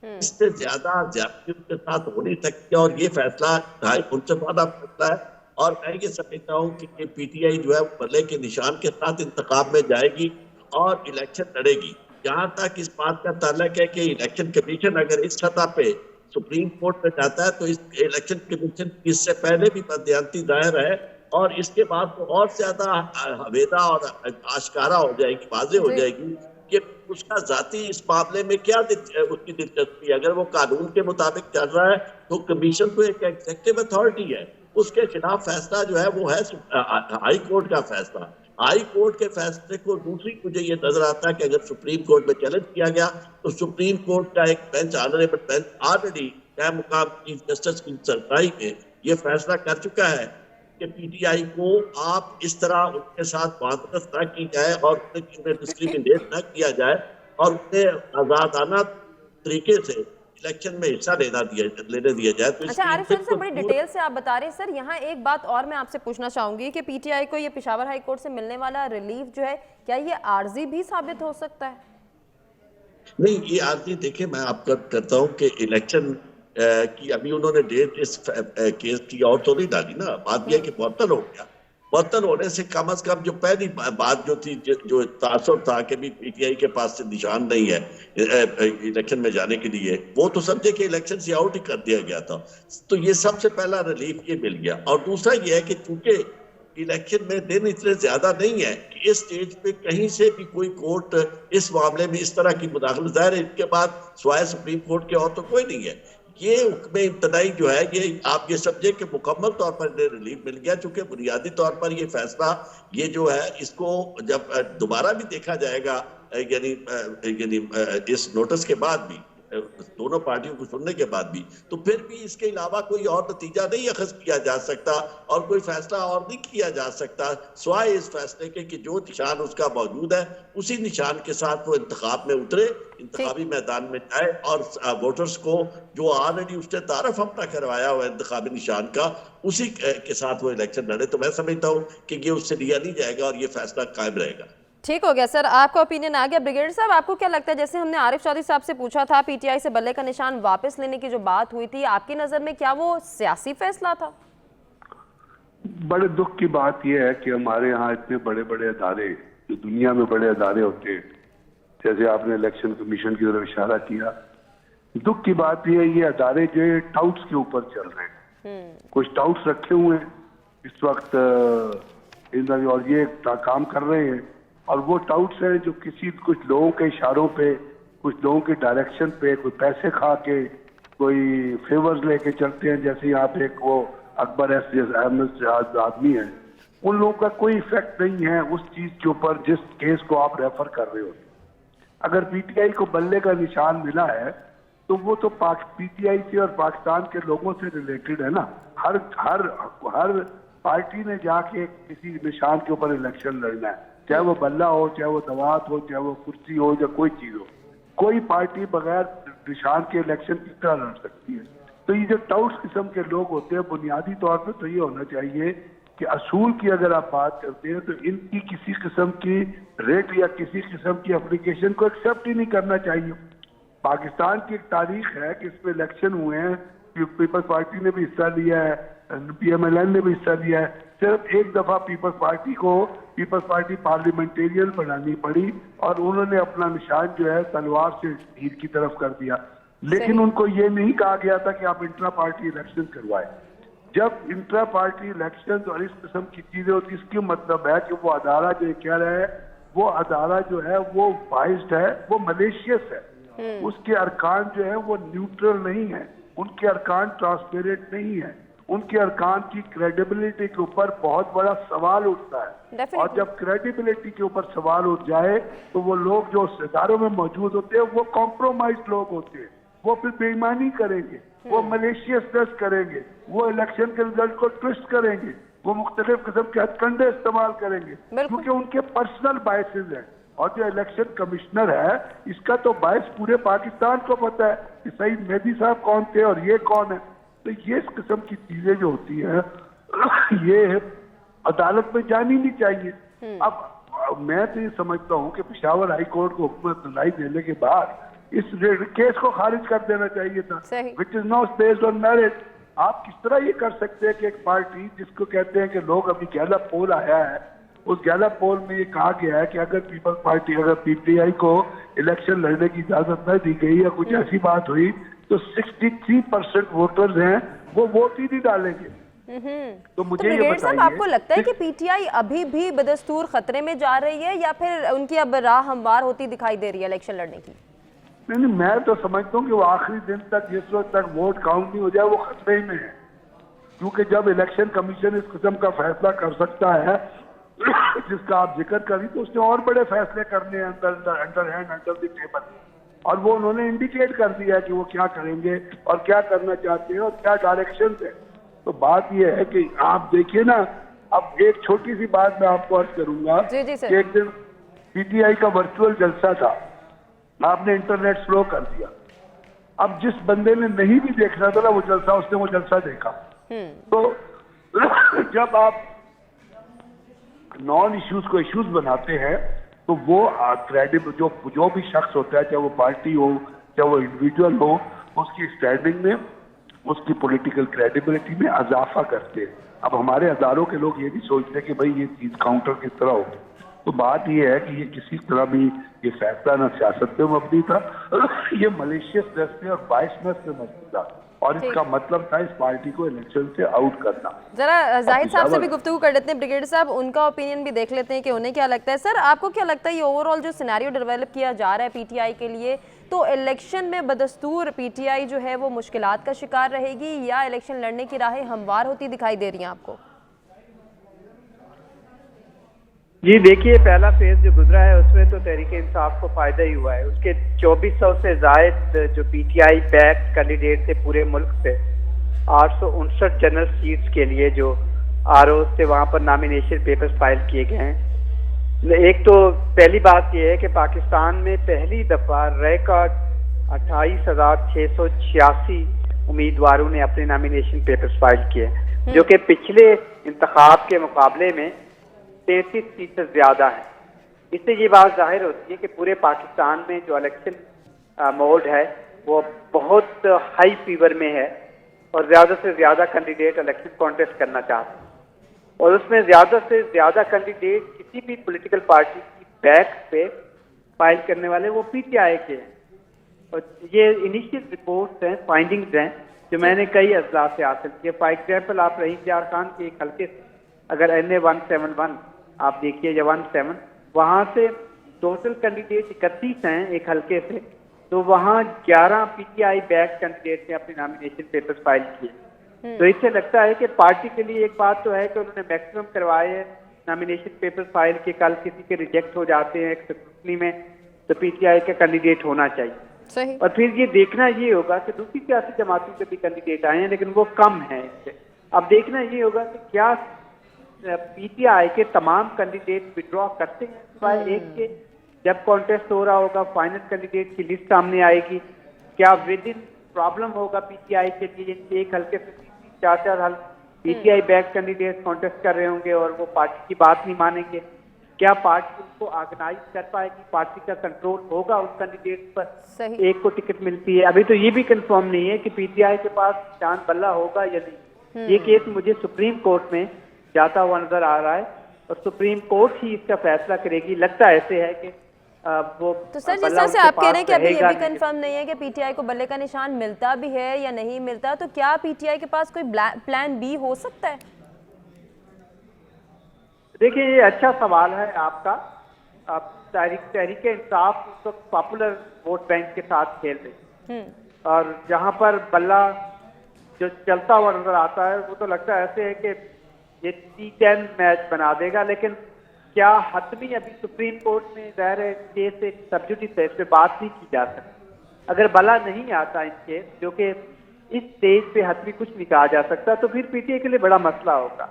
इससे ज्यादा ज्यादती उनके साथ हो नहीं सकती। और ये फैसला मुनसिफाना फैसला है और मैं ये समझता हूँ कि पीटीआई जो है बल्ले के निशान के साथ इंतखाब में जाएगी और इलेक्शन लड़ेगी। जहां तक इस बात का ताल्लुक है कि इलेक्शन कमीशन अगर इस सतह पे सुप्रीम कोर्ट में जाता है तो इस इलेक्शन कमीशन इससे पहले भी बददियानती जाहिर है और इसके बाद तो और ज्यादा हवेदा और आश्कारा हो जाएगी, वाज़ेह हो जाएगी कि उसका जाती इस मामले में क्या उसकी दिलचस्पी है। अगर वो कानून के मुताबिक चल रहा है तो कमीशन तो एक एग्जीक्यूटिव अथॉरिटी है, उसके खिलाफ फैसला जो है वो है हाई कोर्ट का फैसला। हाई कोर्ट के फैसले को दूसरी मुझे ये नजर आता है कि अगर सुप्रीम कोर्ट में चैलेंज किया गया तो सुप्रीम कोर्ट का एक बेंच, ऑनरेबल बेंच, ऑलरेडी मुकाम चीफ जस्टिस की सरकारी में ये फैसला कर चुका है कि पीटीआई को आप इस तरह उनके साथ मुआमलत न की जाए और उन्हें डिस्क्रिमिनेट न किया जाए और उन्हें आजादाना तरीके से इलेक्शन में हिस्सा लेने दिया जाए। तो अच्छा आरिफ सर, बड़ी डिटेल से आप बता रहे हैं सर। यहाँ एक बात और मैं आपसे पूछना चाहूंगी कि पीटीआई को ये पेशावर हाई कोर्ट से मिलने वाला रिलीफ जो है, क्या ये आर्जी भी साबित हो सकता है? नहीं, ये आर्जी देखिए मैं आपका करता हूँ कि इलेक्शन की अभी उन्होंने डेट इस केस की और तो नहीं डाली ना। बात यह कि मुअत्तल हो गया, मुअत्तल होने से कम जो पहली बात जो थी, जो तासुर था कि भी पीटीआई के पास से निशान नहीं है इलेक्शन में जाने के लिए, वो तो समझे कि इलेक्शन से आउट ही कर दिया गया था। तो ये सबसे पहला रिलीफ ये मिल गया। और दूसरा ये है कि चूंकि इलेक्शन में दिन इतने ज्यादा नहीं है कि इस स्टेज पे कहीं से भी कोई कोर्ट इस मामले में इस तरह की मुदाखलत, जाहिर है इनके बाद स्वाय सुप्रीम कोर्ट के और तो कोई नहीं है। ये हुक्म इब्तदाई जो है ये आप ये समझे कि मुकम्मल तौर पर रिलीफ मिल गया, चूंकि बुनियादी तौर पर ये फैसला ये जो है इसको जब दोबारा भी देखा जाएगा यानी इस नोटिस के बाद भी, दोनों पार्टियों को सुनने के बाद भी, तो फिर भी इसके अलावा कोई और नतीजा नहीं अखज़ किया जा सकता और कोई फैसला और नहीं किया जा सकता स्वाय इस फैसले के कि जो निशान उसका मौजूद है उसी निशान के साथ वो इंतखाब में उतरे, इंतखाबी मैदान में जाए और वोटर्स को जो ऑलरेडी उसने तारफ अपना करवाया हुआ इंतखाबी निशान का उसी के साथ वो इलेक्शन लड़े। तो मैं समझता हूँ कि ये उससे लिया नहीं जाएगा और ये फैसला कायम रहेगा। ठीक हो गया सर, आपका ओपिनियन आ गया। ब्रिगेडियर साहब, आपको क्या लगता है, जैसे हमने आरिफ चौधरी साहब से पूछा था पीटीआई से बल्ले का निशान वापस लेने की जो बात हुई थी, आपकी नजर में क्या वो सियासी फैसला था? बड़े दुख की बात यह है कि हमारे यहाँ इतने बड़े बड़े अदारे, जो दुनिया में बड़े अदारे होते हैं, जैसे आपने इलेक्शन कमीशन की तरफ इशारा किया, दुख की बात यह है ये अदारे जो है टाउट्स के ऊपर चल रहे हैं। कुछ टाउट्स रखे हुए हैं इस वक्त और ये काम कर रहे हैं और वो टाउट्स हैं जो कुछ लोगों के इशारों पे, कुछ लोगों के डायरेक्शन पे, कोई पैसे खा के, कोई फेवर्स लेके चलते हैं। जैसे यहाँ पे एक वो अकबर अहमद आदमी है, उन लोगों का कोई इफेक्ट नहीं है उस चीज के ऊपर जिस केस को आप रेफर कर रहे हो। अगर पीटीआई को बल्ले का निशान मिला है तो वो तो पीटीआई से और पाकिस्तान के लोगों से रिलेटेड है ना। हर पार्टी ने जाके किसी निशान के ऊपर इलेक्शन लड़ना है, चाहे वो बल्ला हो, चाहे वो दवात हो, चाहे वो कुर्सी हो, या कोई चीज हो। कोई पार्टी बगैर निशान के इलेक्शन किस तरह लड़ सकती है? तो ये जो टाउट्स किस्म के लोग होते हैं, बुनियादी तौर पर तो ये होना चाहिए कि असूल की अगर आप बात करते हैं तो इनकी किसी किस्म की रेट या किसी किस्म की एप्लीकेशन को एक्सेप्ट ही नहीं करना चाहिए। पाकिस्तान की एक तारीख है कि इसमें इलेक्शन हुए हैं, पीपल्स पार्टी ने भी हिस्सा लिया है, PMLN ने भी हिस्सा लिया है। सिर्फ एक दफा पीपल्स पार्टी पार्लियामेंटेरियन बनानी पड़ी और उन्होंने अपना निशान जो है तलवार से तीर की तरफ कर दिया। लेकिन उनको ये नहीं कहा गया था कि आप इंट्रा पार्टी इलेक्शन करवाएं। जब इंट्रा पार्टी इलेक्शन और इस किस्म की चीजें होती, इसकी मतलब है कि वो अदारा जो कह रहा है, वो अदारा जो है वो बाइस्ड है, वो मलेशियस है। उसके अरकान जो है वो न्यूट्रल नहीं है, उनके अरकान ट्रांसपेरेंट नहीं है। उनके अरकान की क्रेडिबिलिटी के ऊपर बहुत बड़ा सवाल उठता है। Definitely. और जब क्रेडिबिलिटी के ऊपर सवाल उठ जाए तो वो लोग जो इदारों में मौजूद होते हैं वो कॉम्प्रोमाइज लोग होते हैं, वो फिर बेईमानी करेंगे, वो मलेशियसनेस करेंगे, वो इलेक्शन के रिजल्ट को ट्विस्ट करेंगे, वो मुख्तलिफ किस्म के हथकंडे इस्तेमाल करेंगे क्योंकि उनके पर्सनल बायसेस हैं। और जो इलेक्शन कमिश्नर है इसका तो बायस पूरे पाकिस्तान को पता है कि सईद मेहदी साहब कौन थे और ये कौन है। तो ये इस किस्म की चीजें जो होती हैं ये अदालत में जानी नहीं चाहिए। अब मैं तो ये समझता हूँ कि पेशावर हाई कोर्ट को हुकूमत सुनाई देने के बाद इस केस को खारिज कर देना चाहिए था, which is not based on merit. आप किस तरह ये कर सकते हैं कि एक पार्टी जिसको कहते हैं कि लोग अभी गैलप पोल आया है, उस गैलप पोल में ये कहा गया है कि अगर पीपल्स पार्टी, अगर पीटीआई को इलेक्शन लड़ने की इजाजत न दी गई या कुछ ऐसी बात हुई तो 63% वोटर्स हैं वो वोट ही नहीं डालेंगे। तो मुझे ये बताइए साहब, आपको लगता है कि पीटीआई अभी भी बदस्तूर खतरे में जा रही है या फिर उनकी अब राह हमवार होती दिखाई दे रही है इलेक्शन लड़ने की? नहीं, मैं तो समझता हूँ कि वो आखिरी दिन तक, जिस वक्त तक वोट काउंट नहीं हो जाए, वो खतरे में है। क्योंकि जब इलेक्शन कमीशन इस किस्म का फैसला कर सकता है जिसका आप जिक्र करें, तो उसने और बड़े फैसले करने हैं under hand, under the table, और वो उन्होंने इंडिकेट कर दिया कि वो क्या करेंगे और क्या करना चाहते हैं और क्या डायरेक्शन है। तो बात यह है कि आप देखिए ना, अब एक छोटी सी बात मैं आपको अर्ज करूंगा कि एक दिन पीटीआई का वर्चुअल जलसा था, आपने इंटरनेट स्लो कर दिया। अब जिस बंदे ने नहीं भी देखना था ना वो जलसा, उसने वो जलसा देखा। तो जब आप नॉन इश्यूज को इश्यूज बनाते हैं तो वो क्रेडिबल जो भी शख्स होता है, चाहे वो पार्टी हो चाहे वो इंडिविजुअल हो, उसकी स्टैंडिंग में, उसकी पॉलिटिकल क्रेडिबिलिटी में इजाफा करते हैं। अब हमारे हजारों के लोग ये भी सोचते हैं कि भाई ये चीज काउंटर किस तरह होगी। तो बात ये है कि ये किसी तरह भी ये फैसला ना सियासत पे मबनी था, ये मलेशियसनेस पे और बायसनेस पे मबनी था, और इसका मतलब था इस पार्टी को इलेक्शन से आउट करना। जरा जाहिद साहब से भी गुफ्तगू कर लेते हैं, ब्रिगेडियर साहब, उनका ओपिनियन भी देख लेते हैं कि उन्हें क्या लगता है। सर, आपको क्या लगता है ये ओवरऑल जो सिनेरियो डेवलप किया जा रहा है पीटीआई के लिए, तो इलेक्शन में बदस्तूर पीटीआई जो है वो मुश्किलात का शिकार रहेगी या इलेक्शन लड़ने की राहें हमवार होती दिखाई दे रही हैं आपको? जी देखिए, पहला फेज जो गुजरा है उसमें तो तहरीक इंसाफ को फायदा ही हुआ है। उसके 2400 से जायद जो पीटीआई बैक कैंडिडेट थे पूरे मुल्क से, 859 जनरल सीट्स के लिए जो आरओ से वहां पर नॉमिनेशन पेपर्स फाइल किए गए हैं। एक तो पहली बात यह है कि पाकिस्तान में पहली दफा रिकॉर्ड 28,686 उम्मीदवारों ने अपने नॉमिनेशन पेपर्स फाइल किए, जो कि पिछले इंतखाब के मुकाबले में 33% ज्यादा है। इससे ये बात जाहिर होती है कि पूरे पाकिस्तान में जो इलेक्शन मोड है वो बहुत हाई फीवर में है और ज्यादा से ज्यादा कैंडिडेट इलेक्शन कॉन्टेस्ट करना चाहते हैं, और उसमें ज्यादा से ज्यादा कैंडिडेट किसी भी पॉलिटिकल पार्टी की बैक पे फाइल करने वाले वो पीटीआई के हैं। और ये इनिशियल रिपोर्ट्स हैं, फाइंडिंग्स हैं जो मैंने कई अजला से हासिल किए। फॉर एग्जाम्पल, आप रहीम जार खान के एक हल्के से अगर NA-171 आप देखिए या 17, वहां से टोटल कैंडिडेट 31 हैं एक हल्के से, तो वहां 11 पीटीआई बैक कैंडिडेट ने अपने नॉमिनेशन पेपर्स फाइल किए। तो इससे लगता है कि पार्टी के लिए एक बात तो है कि उन्होंने मैक्सिमम करवाए हैं नॉमिनेशन पेपर्स फाइल के, कल किसी के रिजेक्ट हो जाते हैं एक स्क्रूटनी में तो पीटीआई का कैंडिडेट होना चाहिए। सही। और फिर ये देखना ये होगा कि दूसरी सियासी जमातों के भी कैंडिडेट आए हैं लेकिन वो कम है इससे। अब देखना ये होगा कि क्या पीटीआई के तमाम कैंडिडेट विड्रॉ करते हैं सिवाय एक के। जब कॉन्टेस्ट हो रहा होगा, फाइनल कैंडिडेट की लिस्ट सामने आएगी, क्या विद इन प्रॉब्लम होगा पीटीआई के लिए? एक हल्के से 4 हल पीटीआई बैक कैंडिडेट कॉन्टेस्ट कर रहे होंगे और वो पार्टी की बात नहीं मानेंगे। क्या पार्टी उनको ऑर्गेनाइज कर पाएगी? पार्टी का कंट्रोल होगा उस कैंडिडेट पर? सही। एक को टिकट मिलती है, अभी तो ये भी कंफर्म नहीं है कि पीटीआई के पास चांद बल्ला होगा या नहीं। ये केस मुझे सुप्रीम कोर्ट में जाता हुआ नजर आ रहा है और सुप्रीम कोर्ट ही इसका फैसला करेगी। लगता ऐसे है कि वो तो सर, जिस तरह से आप कह रहे हैं कि अभी ये भी कंफर्म नहीं है कि पीटीआई को बल्ले का निशान मिलता भी है या नहीं मिलता, तो क्या पीटीआई के पास कोई प्लान बी हो सकता है? देखिए, ये अच्छा सवाल है आपका। आप तहरीक इंसाफ उस वक्त पॉपुलर वोट बैंक के साथ खेल रही और जहां पर बल्ला जो चलता हुआ नजर आता है वो तो लगता है ऐसे है कि ये T10 मैच बना देगा, लेकिन क्या हतमी अभी सुप्रीम कोर्ट में ज़ाहिर है केस एक सब्जुडिस है, इस पे बात नहीं की जा सकती। अगर भला नहीं आता इन केस, जो कि इस स्टेज पे हतमी कुछ नहीं कहा जा सकता, तो फिर पीटीआई के लिए बड़ा मसला होगा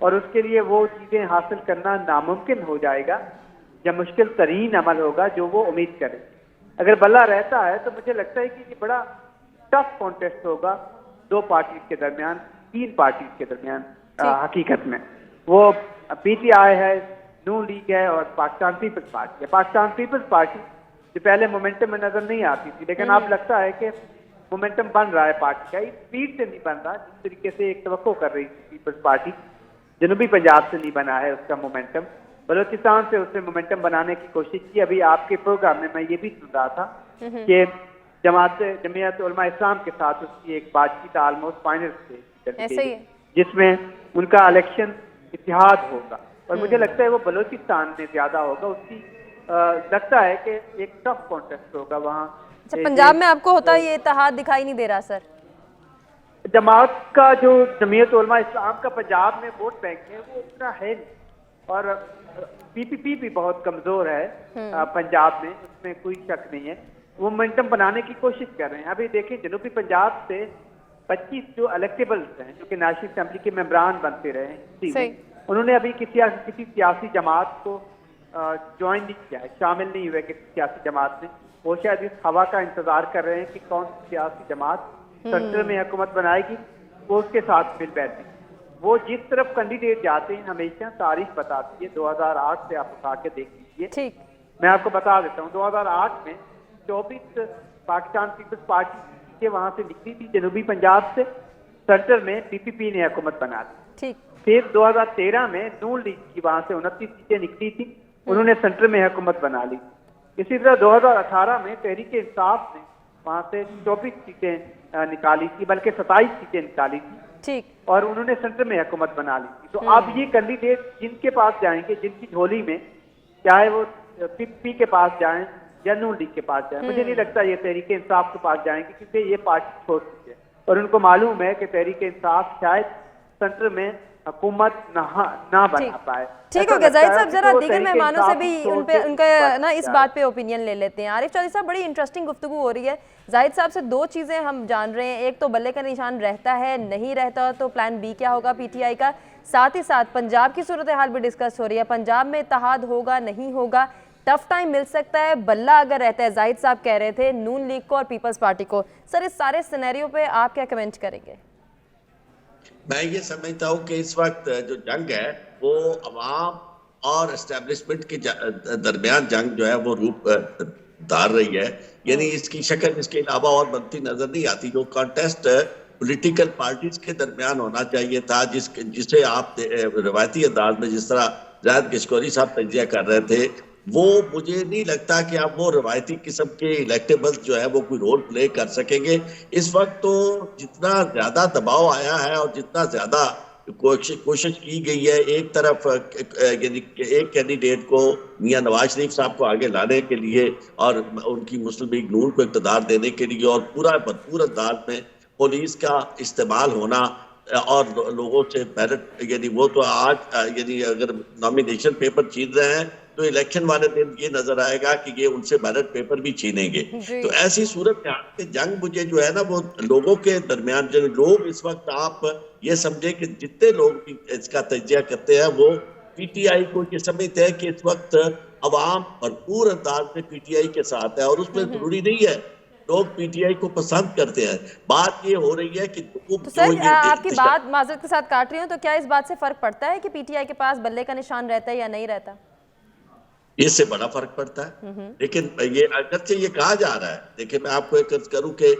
और उसके लिए वो चीजें हासिल करना नामुमकिन हो जाएगा या मुश्किल तरीन अमल होगा जो वो उम्मीद करे। अगर भला रहता है तो मुझे लगता है कि ये बड़ा टफ कॉन्टेस्ट होगा दो पार्टीज के दरमियान, तीन पार्टीज के दरमियान। हकीकत में वो पीटीआई है, नून लीग है और पाकिस्तान पीपल्स पार्टी है। पाकिस्तान पीपल्स पार्टी जो पहले मोमेंटम में नजर नहीं आती थी, लेकिन अब लगता है कि मोमेंटम बन रहा है पार्टी का। स्पीड से नहीं बन रहा जिस तरीके से एक तवक्को कर रही थी पीपल्स पार्टी। जनूबी पंजाब से नहीं बना है उसका मोमेंटम, बलोचिस्तान से उसने मोमेंटम बनाने की कोशिश की। अभी आपके प्रोग्राम में मैं ये भी सुन रहा था कि जमीयत उलमा इस्लाम के साथ उसकी एक बातचीत ऑलमोस्ट फाइनल स्टेज, जिसमें उनका इलेक्शन इत्तेहाद होगा और मुझे लगता है वो बलोचिस्तान में ज्यादा होगा। उसकी लगता है कि एक टफ कॉन्टेस्ट होगा वहाँ। अच्छा, पंजाब में आपको होता ये इत्तेहाद दिखाई नहीं दे रहा सर? जमात का जो जमीयत उलमा इस्लाम का पंजाब में वोट बैंक है वो उतना है नहीं और पीपीपी भी बहुत कमजोर है पंजाब में, उसमें कोई शक नहीं है। वो मोमेंटम बनाने की कोशिश कर रहे हैं। अभी देखिए जनूबी पंजाब से 25 जो इलेक्टेबल्स हैं जो कि नेशनल असेंबली के मेंबरान बनते रहे हैं, उन्होंने अभी किसी सियासी जमात को ज्वाइन नहीं किया है, शामिल नहीं हुए किसी सियासी जमात में। वो शायद इस हवा का इंतजार कर रहे हैं कि कौन सी सियासी जमात सेंटर में हुकूमत बनाएगी, वो उसके साथ मिल बैठे। वो जिस तरफ कैंडिडेट जाते हैं हमेशा तारीख बताती है। 2008 से आप उठा के देख लीजिए, मैं आपको बता देता हूँ। 2008 में 24 पाकिस्तान पीपल्स पार्टी के वहां से निकली थी जनूबी पंजाब से, सेंटर में पीपीपी ने हुकूमत बना दी। फिर 2013 में नून लीग की वहां से 29 सीटें निकली थी, उन्होंने सेंटर में हुकूमत बना ली। इसी तरह 2018 में तहरीक इंसाफ ने वहां से 24 सीटें निकाली थी, बल्कि 27 सीटें निकाली थी और उन्होंने सेंटर में हुकूमत बना ली थी। तो अब ये कैंडिडेट जिनके पास जाएंगे, जिनकी झोली में, चाहे वो पीपीपी के पास जाएं या नून लीग के पास जाएं, मुझे नहीं लगता ये तहरीक इंसाफ के पास जाएंगे, क्योंकि ये पार्टी छोटी है और उनको मालूम है कि तहरीक इंसाफ शायद सेंटर में हुकूमत ना बना पाए। ठीक हो गया जाहिद साहब, जरा दीगर मेहमानों से भी उनका ना इस बात पे ओपिनियन ले लेते हैं। आरिफ चौधरी साहब, बड़ी इंटरेस्टिंग गुफ्तगू हो रही है। जाहिद साहब से दो चीज़ें हम जान रहे हैं, एक तो बल्ले का निशान रहता है, नहीं रहता तो प्लान बी क्या होगा पीटीआई का, साथ ही साथ पंजाब की सूरत हाल भी डिस्कस हो रही है। पंजाब में इत्तेहाद होगा नहीं होगा, टफ टाइम मिल सकता है, बल्ला अगर रहता है, जाहिद साहब कह रहे थे नून लीग को और पीपल्स पार्टी को। सर, इस सारे सिनेरियो पे आप क्या कमेंट करेंगे? मैं ये समझता हूँ कि इस वक्त जो जंग है वो अवाम और एस्टेब्लिशमेंट के दरमियान जंग जो है वो रूप धार रही है। यानी इसकी शक्ल इसके अलावा और बनती नजर नहीं आती। जो कॉन्टेस्ट पॉलिटिकल पार्टीज के दरमियान होना चाहिए था, जिसे आप रिवायती अंदाज में जिस तरह जाहिद किशकोरी साहब तजिया कर रहे थे, वो मुझे नहीं लगता कि आप वो रवायती किस्म के इलेक्टेबल्स जो है वो कोई रोल प्ले कर सकेंगे। इस वक्त तो जितना ज्यादा दबाव आया है और जितना ज्यादा कोशिश की गई है एक तरफ यानी एक कैंडिडेट को मियां नवाज शरीफ साहब को आगे लाने के लिए और उनकी मुस्लिम लीग नून को इक़्तिदार देने के लिए, और पूरा भरपूर अंदाज में पुलिस का इस्तेमाल होना और लोगों से बैलेट, यानी वो तो आज यानी अगर नॉमिनेशन पेपर छीन रहे हैं तो इलेक्शन वाले दिन ये नजर आएगा कि ये उनसे बैलेट पेपर भी छीनेंगे। तो ऐसी सूरत में जंग मुझे जो है ना वो लोगों के दरमियान, जो लोग इस वक्त आप ये समझे कि जितने लोग इसका तजिया करते हैं वो पीटीआई को ये समझते हैं कि इस वक्त अवाम भरपूर अंदाज में पीटीआई के साथ है और उसमें जरूरी नहीं है लोग पीटीआई को पसंद करते हैं। बात ये हो रही है कि तो सर आपकी बात माजरत के साथ काट रही हूँ, तो क्या इस बात से फर्क पड़ता है कि पीटीआई के पास बल्ले का निशान रहता है या नहीं रहता? इससे बड़ा फर्क पड़ता है। लेकिन ये अगरचे ये कहा जा रहा है, देखिए मैं आपको एक अर्ज करूं कि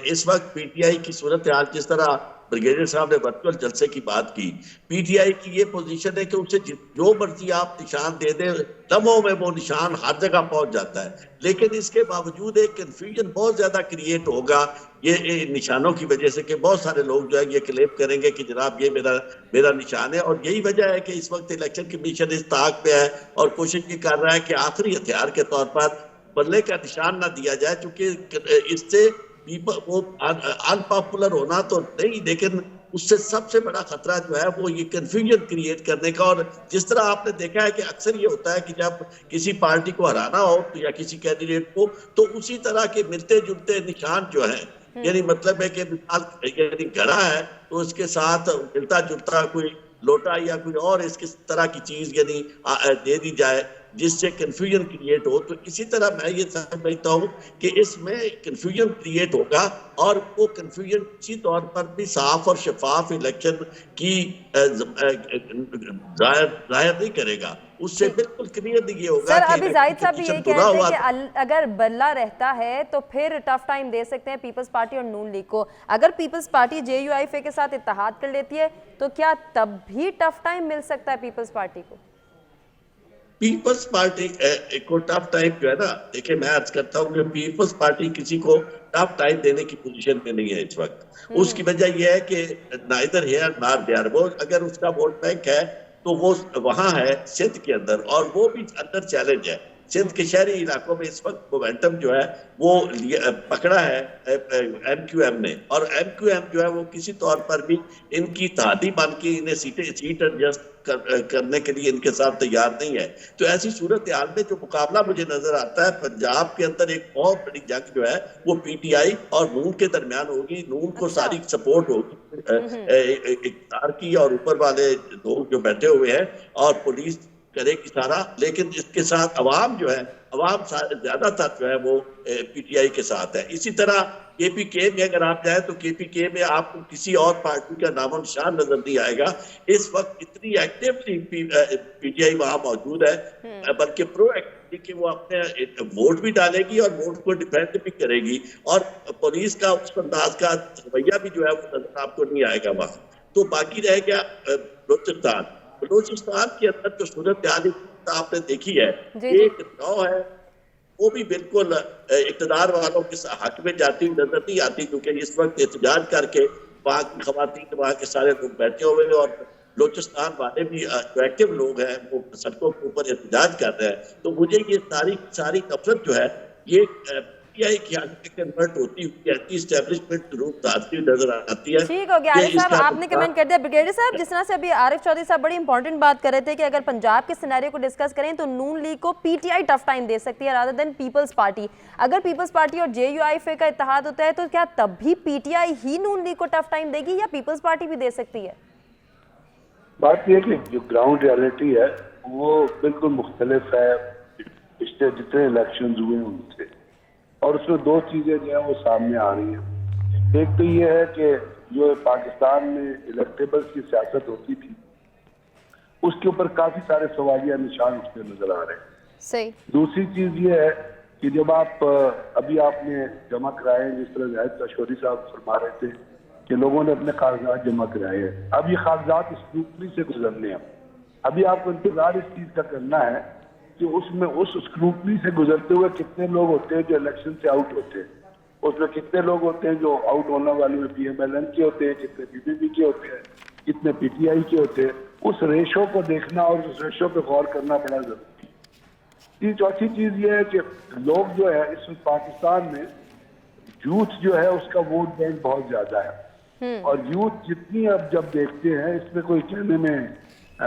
इस वक्त पीटीआई की सूरत हाल, जिस तरह ब्रिगेडियर साहब ने वर्चुअल जलसे की बात की, पीटीआई की ये पोजीशन है कि उसे जो मर्जी आप निशान दे दें, लम्हों में वो निशान हर जगह पहुंच जाता है। लेकिन इसके बावजूद एक कंफ्यूजन बहुत ज्यादा क्रिएट होगा ये निशानों की वजह से कि बहुत सारे लोग जो है ये क्लेम करेंगे कि जनाब ये मेरा निशान है। और यही वजह है कि इस वक्त इलेक्शन कमीशन इस ताक पे है और कोशिश ये कर रहा है कि आखिरी हथियार के तौर पर बल्ले का निशान ना दिया जाए, क्योंकि इससे वो अनपॉपुलर होना तो नहीं, लेकिन उससे सबसे बड़ा खतरा जो है वो ये कंफ्यूजन क्रिएट करने का। और जिस तरह आपने देखा है कि अक्सर ये होता है कि जब किसी पार्टी को हराना हो तो या किसी कैंडिडेट को, तो उसी तरह के मिलते जुलते निशान जो है, यानी मतलब है कि मिसाल यानी घड़ा है तो उसके साथ मिलता जुलता कोई लोटा या कोई और इसकी तरह की चीज यानी दे दी जाए जिससे कंफ्यूजन क्रिएट हो। तो इसी तरह मैं ये समझता हूँ कि इसमें कंफ्यूजन क्रिएट होगा और वो कंफ्यूजन किसी तौर पर भी साफ और शफाफ इलेक्शन की जाहिर नहीं करेगा, उससे बिल्कुल क्लियर ये होगा। सर अभी जाहिद साहब भी ये कह रहे थे कि अगर बल्ला रहता है तो फिर टफ टाइम दे सकते हैं पीपल्स पार्टी और नून लीग को। अगर पीपल्स पार्टी JUIF के साथ इत्तेहाद कर लेती है तो क्या तब भी टफ टाइम मिल सकता है पीपल्स पार्टी को? पीपल्स पार्टी को टफ टाइम जो है ना, देखिए मैं अर्ज करता हूँ कि पीपल्स पार्टी किसी को टफ टाइम देने की पोजीशन में नहीं है इस वक्त। उसकी वजह यह है कि नाइदर हियर नॉर देयर, वो अगर उसका वोट बैंक है तो वो वहां है सिंध के अंदर, और वो भी अंदर चैलेंज है। सिंध के शहरी इलाकों में इस वक्त मोमेंटम जो है वो पकड़ा है MQM ने, और MQM जो है वो किसी तौर पर भी इनकी तादी मान के इन्हें सीट एडजस्ट करने के लिए इनके साथ तैयार नहीं है। तो ऐसी सूरत हाल में जो मुकाबला मुझे नजर आता है पंजाब के अंदर, एक बहुत बड़ी जंग जो है वो PTI और नून के दरमियान होगी। नून को सारी सपोर्ट होगी इक़्तिदार की, और ऊपर वाले लोग जो बैठे हुए हैं, और पुलिस करेगी सारा, लेकिन इसके साथ अवाम जो है, अवाम ज्यादातर जो है वो PTI के साथ है। इसी तरह KPK में अगर आप जाए तो KPK में आपको किसी और पार्टी का नामो निशान नजर नहीं आएगा। इस वक्त इतनी एक्टिवली PTI वहां मौजूद है, बल्कि प्रो एक्टिवली कि वो अपने वोट भी डालेगी और वोट को डिफेंड भी करेगी, और पुलिस का उस अंदाज का रवैया भी जो है वो नजर आपको नहीं आएगा वहां। तो बाकी रह गया बलूचिस्तान के अंदर जो सूरत आपने देखी है, एक गाँव है वो भी बिल्कुल इक़्तिदार वालों के हक में जाती हुई नजर नहीं आती, क्योंकि इस वक्त एहतजाज करके वहाँ की खवातीन, वहाँ के सारे लोग बैठे हुए हैं, और बलूचिस्तान वाले भी जो एक्टिव लोग हैं वो सड़कों के ऊपर एहतजाज कर रहे हैं। तो मुझे ये सारी नफरत जो है ये कन्वर्ट होती हुई एस्टेब्लिशमेंट रूप धारती हुई नजर आती है। ठीक हो गया आरिफ साहब, आपने कमेंट कर दिया। ब्रिगेडियर साहब, जिस तरह से अभी आरिफ चौधरी साहब बड़ी इंपॉर्टेंट बात कर रहे थे कि अगर पंजाब के सिनेरियो को डिस्कस करें तो नून लीग को PTI टफ टाइम दे सकती है रादर देन पीपल्स पार्टी। अगर पीपल्स पार्टी और JUIF का इत्तेहाद होता है तो क्या तब भी PTI ही नून लीग को टफ टाइम देगी या पीपल्स पार्टी भी दे सकती है? बात यह कि जो ग्राउंड रियलिटी है वो बिल्कुल मुख्तलिफ है पिछले जितने इलेक्शन हुए उनसे, और उसमें दो चीजें जो है वो सामने आ रही हैं। एक तो ये है कि जो पाकिस्तान में इलेक्टेबल्स की सियासत होती थी उसके ऊपर काफी सारे सवालिया निशान उठते नजर आ रहे हैं। सही। दूसरी चीज ये है कि जब आप अभी आपने जमा कराए, जिस तरह जाहिद तशोरी साहब फरमा रहे थे कि लोगों ने अपने कागजात जमा कराए हैं, अब ये कागजात स्क्रूटनी से गुजरने हैं। अभी आपको इंतजार इस चीज का करना है कि उसमें उस स्क्रूटनी से गुजरते हुए कितने लोग होते हैं जो इलेक्शन से आउट होते हैं, उसमें कितने लोग होते हैं जो आउट होने वाले में PMLN के होते हैं, कितने PPP के होते हैं, कितने PTI के होते हैं। उस रेशो को देखना और उस रेशो पे गौर करना बड़ा जरूरी है। चौथी चीज ये है कि लोग जो है इस पाकिस्तान में यूथ जो है उसका वोट बैंक बहुत ज्यादा है, और यूथ जितनी अब जब देखते हैं, इसमें कोई कहने में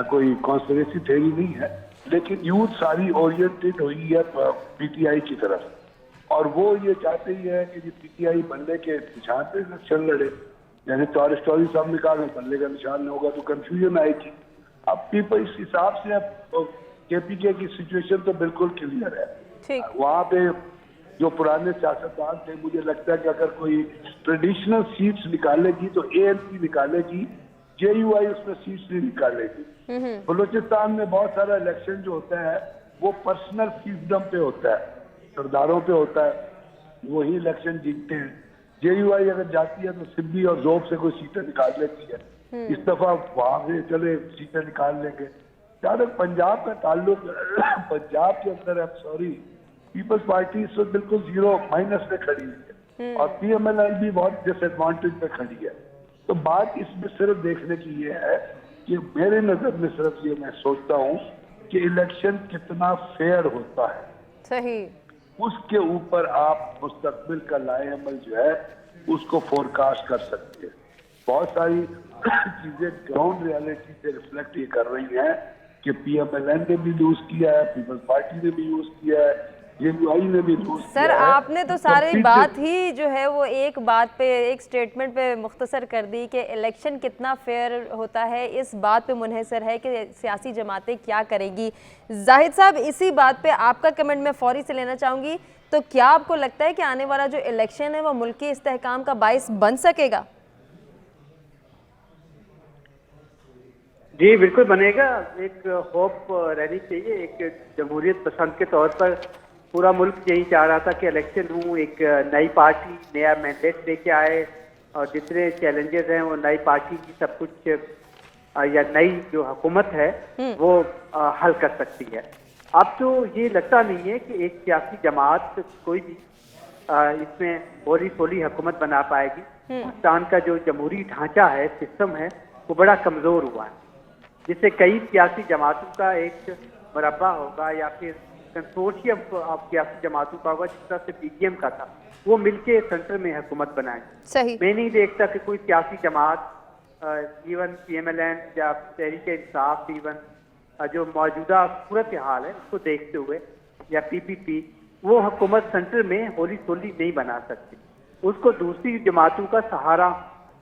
कोई कॉन्स्पिरेसी थ्योरी नहीं है, लेकिन यूथ सारी ओरिएंटेड हुई है PTI की तरफ, और वो ये चाहते ही है कि PTI बनने के निशान पे इलेक्शन लड़े। जैसे चौधरी साहब ने कहा बल्ले का निशान नहीं होगा तो कंफ्यूजन आएगी। अब पीपल इस हिसाब से अब KPK की सिचुएशन तो बिल्कुल क्लियर है। वहाँ पे जो पुराने सियासतदान थे, मुझे लगता है कि अगर कोई ट्रेडिशनल सीट्स निकालेगी तो ANC निकालेगी, JUI उसमें सीट्स नहीं निकालेगी। बलूचिस्तान में बहुत सारा इलेक्शन जो होता है वो पर्सनल फीसडम पे होता है, सरदारों पे होता है, वही इलेक्शन जीतते हैं। JUI अगर जाती है तो सिब्बी और जोब से कोई सीटें निकाल लेती है, इस दफा वहां से चले सीटें निकाल लेंगे। जहाँ तक पंजाब का ताल्लुक, पंजाब के अंदर पीपल्स पार्टी इस वक्त बिल्कुल -में खड़ी है, और PMLN भी बहुत डिसएडवांटेज पे खड़ी है। तो बात इसमें सिर्फ देखने की ये है कि मेरे नजर में सिर्फ ये मैं सोचता हूँ कि इलेक्शन कितना फेयर होता है। सही। उसके ऊपर आप मुस्तकबिल का लाए अमल जो है उसको फोरकास्ट कर सकते हैं। बहुत सारी चीजें ग्राउंड रियलिटी से रिफ्लेक्ट ये कर रही हैं कि PMLN ने भी यूज किया है, पीपल्स पार्टी ने भी यूज किया है, JUI ने भी यूज किया है। सर आपने तो सारी बात ही जो है वो एक बात पे, एक स्टेटमेंट पे मुख्तसर कर दी कि इलेक्शन कितना फेयर होता है, इस बात पे मुनहसर है कि सियासी जमातें क्या करेगी। जाहिद साहब, इसी बात पे आपका कमेंट मैं फौरी से लेना चाहूँगी। तो क्या आपको लगता है कि आने वाला जो इलेक्शन है वो मुल्की इस्तेहकाम का बाइस बन सकेगा? जी बिल्कुल बनेगा। एक होप रहनी चाहिए। एक जमहूरियत पसंद के तौर पर पूरा मुल्क यही चाह रहा था कि इलेक्शन हो, एक नई पार्टी नया मैंडेट लेके आए और जितने चैलेंजेस हैं वो नई पार्टी की सब कुछ या नई जो हुकूमत है वो हल कर सकती है। अब तो ये लगता नहीं है कि एक सियासी जमात कोई भी इसमें होली सोली हुकूमत बना पाएगी। पाकिस्तान का जो जमहूरी ढांचा है, सिस्टम है, वो बड़ा कमजोर हुआ है, जिससे कई सियासी जमातों का एक मरबा होगा या फिर कंसोर्शियम ऑफ सियासी जमातों का होगा, जिस तरह से PGM का था, वो मिलके सेंटर में हुकूमत बनाए। सही। मैं नहीं देखता कि कोई सियासी जमात इवन PMLN या तहरीक इंसाफ इवन जो मौजूदा सूरत हाल है उसको देखते हुए या PPP वो हुकूमत सेंटर में होली सोली नहीं बना सकती। उसको दूसरी जमातों का सहारा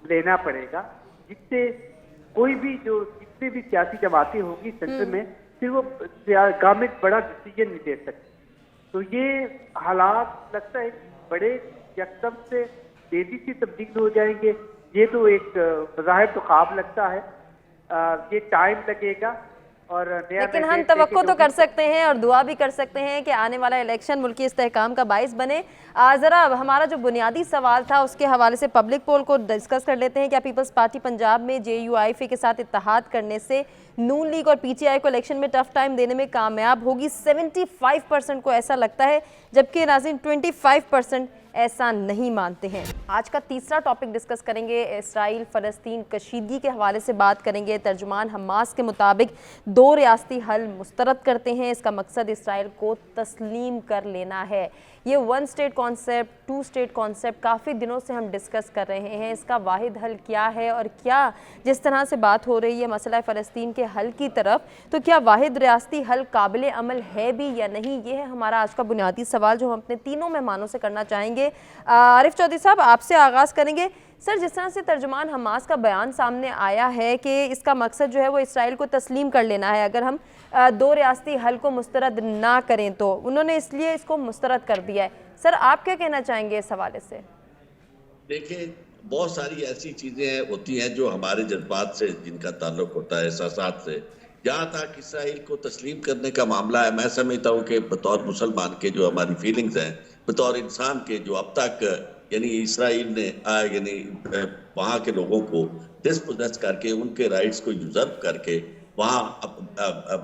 लेना पड़ेगा, जिससे कोई भी जो जितनी भी सियासी जमातें होंगी सेंटर में, फिर वो गवर्नमेंट बड़ा डिसीजन नहीं दे सकती। तो ये हालात लगता है बड़े यकदम से तेजी से तब्दील हो जाएंगे। ये तो एक बज़ाहिर तो ख्वाब लगता है, ये टाइम लगेगा। और लेकिन हम तवक्को तो कर सकते हैं और दुआ भी कर सकते हैं कि आने वाला इलेक्शन मुल्की इस्तेहकाम का बाइस बने। ज़रा हमारा जो बुनियादी सवाल था उसके हवाले से पब्लिक पोल को डिस्कस कर लेते हैं। क्या पीपल्स पार्टी पंजाब में JUIF के साथ इत्तेहाद करने से नून लीग और PTI को इलेक्शन में टफ टाइम देने में कामयाब होगी? 75% को ऐसा लगता है, जबकि नाज़रीन 25% ऐसा नहीं मानते हैं। आज का तीसरा टॉपिक डिस्कस करेंगे, इसराइल फ़लस्तीन कशीदगी के हवाले से बात करेंगे। तर्जुमान हमास के मुताबिक 2 रियासती हल मुस्तरद करते हैं। इसका मकसद इसराइल को तस्लीम कर लेना है। ये 1 स्टेट कॉन्सेप्ट, 2 स्टेट कॉन्सेप्ट काफ़ी दिनों से हम डिस्कस कर रहे हैं। इसका वाहिद हल क्या है और क्या जिस तरह से बात हो रही है मसला फ़लस्तीन के हल की तरफ, तो क्या वाहिद रियासती हल काबिल अमल है भी या नहीं? ये है हमारा आज का बुनियादी सवाल जो हम अपने तीनों मेहमानों से करना चाहेंगे। आरिफ चौधरी साहब, आपसे आगाज़ करेंगे। सर, जिस तरह से तर्जुमान हमास का बयान सामने आया है कि इसका मकसद जो है वो इसराइल को तस्लीम कर लेना है, अगर हम 2 रियासती हल को मुस्तरद ना करें तो उन्होंने इसलिए इसको मुस्तरद कर दिया है। सर, आप क्या कहना चाहेंगे इस हवाले से? देखिए, बहुत सारी ऐसी चीजें होती हैं जो हमारे जज्बात से जिनका ताल्लुक होता है, एहसासात से। जहाँ तक इसराइल को तस्लीम करने का मामला है, मैं समझता हूँ कि बतौर मुसलमान के जो हमारी फीलिंग्स हैं, बतौर इंसान के जो अब तक यानी इसराइल ने यानी वहाँ के लोगों को डिस्पोजेस करके उनके राइट्स को यूजर्व करके वहाँ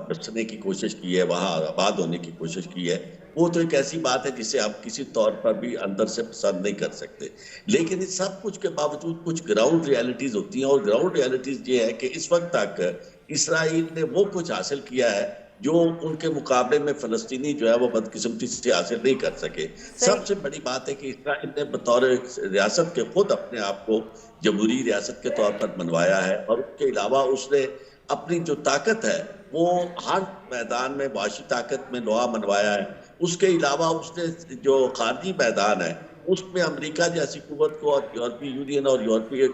बसने की कोशिश की है, वहाँ आबाद होने की कोशिश की है, वो तो एक ऐसी बात है जिसे आप किसी तौर पर भी अंदर से पसंद नहीं कर सकते। लेकिन इस सब कुछ के बावजूद कुछ ग्राउंड रियलिटीज होती हैं, और ग्राउंड रियलिटीज ये है कि इस वक्त तक इसराइल ने वो कुछ हासिल किया है जो उनके मुकाबले में फलस्तीनी जो है वो बदकिस्मती से हासिल नहीं कर सके। सबसे बड़ी बात है कि इसराइल ने बतौर रियासत के खुद अपने आप को जमहूरी रियासत के तौर पर मनवाया है, और उसके अलावा उसने अपनी जो ताकत है वो हर मैदान में वाशी ताकत में लोहा मनवाया है। उसके अलावा उसने जो खारजी मैदान है उसमें अमेरिका जैसी कुव्वत को और यूरोपीय यूनियन और यूरोपीय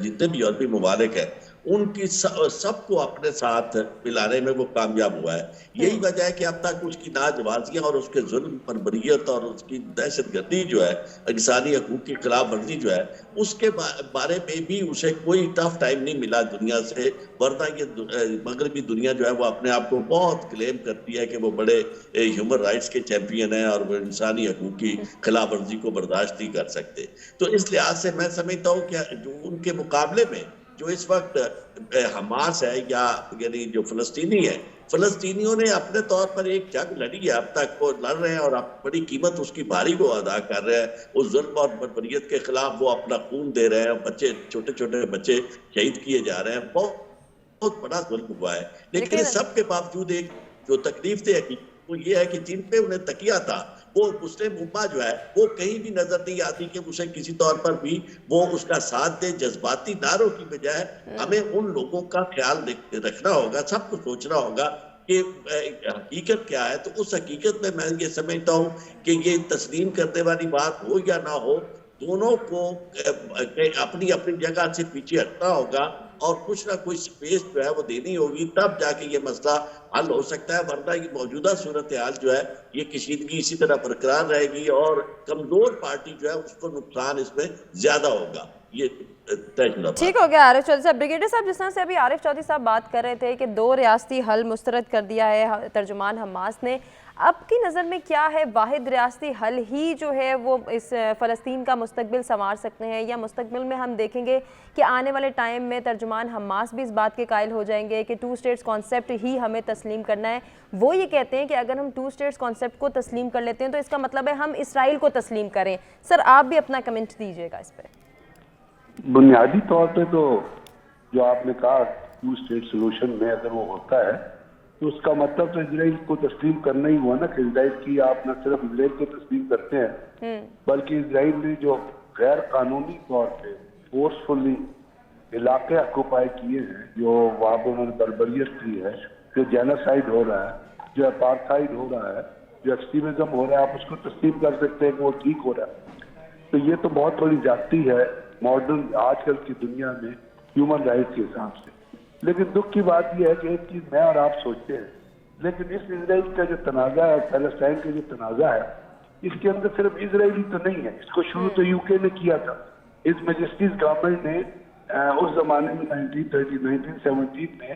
जितने भी यूरोपीय ममालिक है उनकी सबको अपने साथ मिलाने में वो कामयाब हुआ है। यही वजह है कि अब तक उसकी नाजवाजियां और उसके जुल्म पर बरियत और उसकी दहशतगर्दी जो है, इंसानी हकूक की खिलाफ वर्जी जो है, उसके बारे में भी उसे कोई टफ टाइम नहीं मिला दुनिया से। वरना ये मगरबी दुनिया जो है वो अपने आप को बहुत क्लेम करती है कि वो बड़े ह्यूमन राइट्स के चैंपियन हैं और वो इंसानी हकूक की खिलाफ वर्जी को बर्दाश्त नहीं कर सकते। तो इस लिहाज से मैं समझता हूँ कि जो उनके मुकाबले में जो इस वक्त हमास है या यानी जो फलस्तीनी है, फलस्तीनियों ने अपने तौर पर एक जंग लड़ी है, अब तक वो लड़ रहे हैं और अब बड़ी कीमत उसकी भारी वो अदा कर रहे हैं। उस जुल्म और बर्बरियत के खिलाफ वो अपना खून दे रहे हैं, बच्चे छोटे छोटे बच्चे शहीद किए जा रहे हैं। बहुत बड़ा जुल्म हुआ है। लेकिन सब के बावजूद एक जो तकलीफ थे वो ये है कि जिन पे उन्हें तकिया था, वो मुस्लिम उम्मा जो है वो कहीं भी नजर नहीं आती कि उसे किसी तौर पर भी वो उसका साथ दे। जज्बाती नारों की बजाय हमें उन लोगों का ख्याल रखना होगा, सबको सोचना होगा कि हकीकत क्या है। तो उस हकीकत में मैं ये समझता हूँ कि ये तस्लीम करने वाली बात हो या ना हो, दोनों को अपनी अपनी जगह से पीछे हटना होगा और कुछ ना कुछ स्पेस जो है वो देनी होगी, तब जाके ये मसला हल हो सकता है। वरना ये मौजूदा सूरत हाल जो है ये कशीदगी इसी तरह बरकरार रहेगी और कमजोर पार्टी जो है उसको नुकसान इसमें ज्यादा होगा। ये ठीक हो गया आरिफ चौधरी साहब। ब्रिगेडियर साहब, जिस तरह से अभी आरिफ चौधरी साहब बात कर रहे थे कि 2 रियासती हल मुस्तरद कर दिया है तर्जुमान हमास ने, आपकी नज़र में क्या है, वाहिद रियासती हल ही जो है वो इस फ़लस्तीन का मुस्तकबिल संवार सकते हैं, या मुस्तकबिल में हम देखेंगे कि आने वाले टाइम में तर्जुमान हमास भी इस बात के कायल हो जाएंगे कि 2 स्टेट्स कॉन्सेप्ट ही हमें तस्लीम करना है? वो ये कहते हैं कि अगर हम 2 स्टेट्स कॉन्सेप्ट को तस्लीम कर लेते हैं तो इसका मतलब है हम इसराइल को तस्लीम करें। सर, आप भी अपना कमेंट दीजिएगा इस पर। बुनियादी तौर पे तो जो आपने कहा 2 स्टेट सोल्यूशन में अगर वो होता है तो उसका मतलब तो इजराइल को तस्लीम करना ही हुआ ना, कि इजराइल की आप न सिर्फ इजराइल को तस्लीम करते हैं बल्कि इजराइल ने जो गैर कानूनी तौर पे फोर्सफुली इलाके ऑक्युपाई किए हैं, जो वहाँ पर उन्होंने बर्बरियत की है, जो जेनोसाइड हो रहा है, जो अपार्थाइड हो रहा है, जो एक्सट्रीमिज्म हो रहा है, आप उसको तस्लीम कर सकते हैं कि वो ठीक हो रहा है। तो ये तो बहुत बड़ी जाती है मॉडर्न आजकल की दुनिया में ह्यूमन राइट्स के हिसाब से। लेकिन दुख की बात यह है कि एक चीज मैं और आप सोचते हैं, लेकिन इस इजराइल का जो तनाज़ा है, पैलेस्टाइन का जो तनाज़ा है, इसके अंदर सिर्फ इजराइली तो नहीं है। इसको शुरू तो यूके ने किया था। इस मैजेस्टीज गवर्नमेंट ने उस जमाने में 1917 में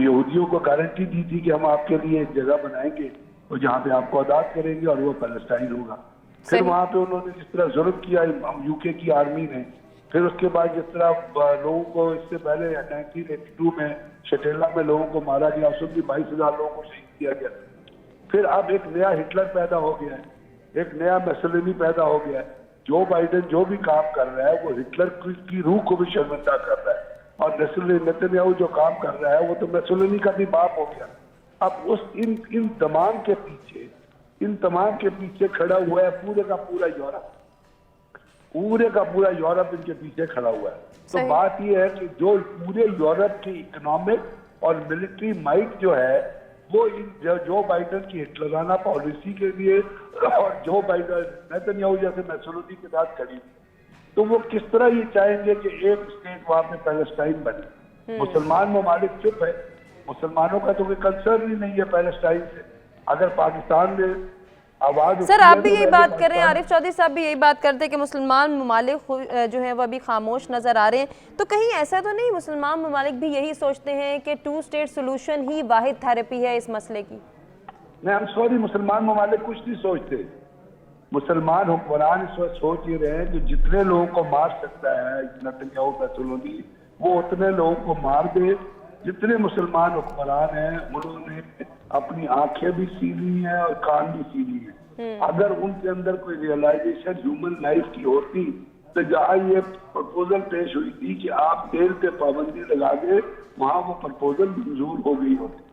यहूदियों को गारंटी दी थी कि हम आपके लिए एक जगह बनाएंगे और जहाँ पे आपको आज़ाद करेंगे और वो पैलेस्टाइन होगा। फिर वहाँ पे उन्होंने जिस तरह जुल्म किया यूके की आर्मी ने, फिर उसके बाद जिस तरह लोगों को, इससे पहले 1982 में शटेला में लोगों को मारा गया, उसमें भी 22,000 लोगों को शहीद किया गया। फिर अब एक नया हिटलर पैदा हो गया है, एक नया मुसोलिनी पैदा हो गया है। जो बाइडेन जो भी काम कर रहा है वो हिटलर की रूह को भी शर्मिंदा कर रहा है, और नेतन्याहू जो काम कर रहा है वो तो मुसोलिनी का भी बाप हो गया। अब उस इन तमाम के पीछे खड़ा हुआ है पूरे का पूरा यूरोप इनके पीछे खड़ा हुआ है। तो बात यह है कि जो पूरे यूरोप की इकोनॉमिक और मिलिट्री माइट जो है वो जो बाइडेन की हिटलराना पॉलिसी के लिए और जो बाइडेन नेतन्याहू जैसे मुसोलिनी के साथ खड़ी, तो वो किस तरह ये चाहेंगे कि एक स्टेट वहां पे पैलेस्टाइन बने। मुसलमान ममालिक चुप है, मुसलमानों का तो कोई कंसर्न ही नहीं है पैलेस्टाइन से। अगर पाकिस्तान में आवाज, सर आप भी यही बात कर रहे हैं, आरिफ चौधरी साहब भी यही बात करते हैं कि मुसलमान ममालिक जो है वह अभी खामोश नजर आ रहे हैं, तो कहीं ऐसा तो नहीं मुसलमान ममालिक भी यही सोचते हैं कि 2 स्टेट सोल्यूशन ही वाहिद थेरेपी है इस मसले की? नहीं, आई एम सॉरी, मुसलमान ममालिक कुछ नहीं सोचते। मुसलमान हुक्मरान इस वक्त सोच ये रहे हैं कि जितने लोगों को मार सकता है नेतन्याहू मुसोलिनी, वो उतने लोगों को मार दे। जितने मुसलमान हुक्मरान हैं उन्होंने अपनी आंखें भी सीनी है और कान भी सीनी है। अगर उनके अंदर कोई रियलाइजेशन ह्यूमन लाइफ की होती तो जहाँ ये प्रपोजल पेश हुई थी कि आप तेल पे पाबंदी लगा दे, वहाँ वो प्रपोजल मंजूर हो गई होती।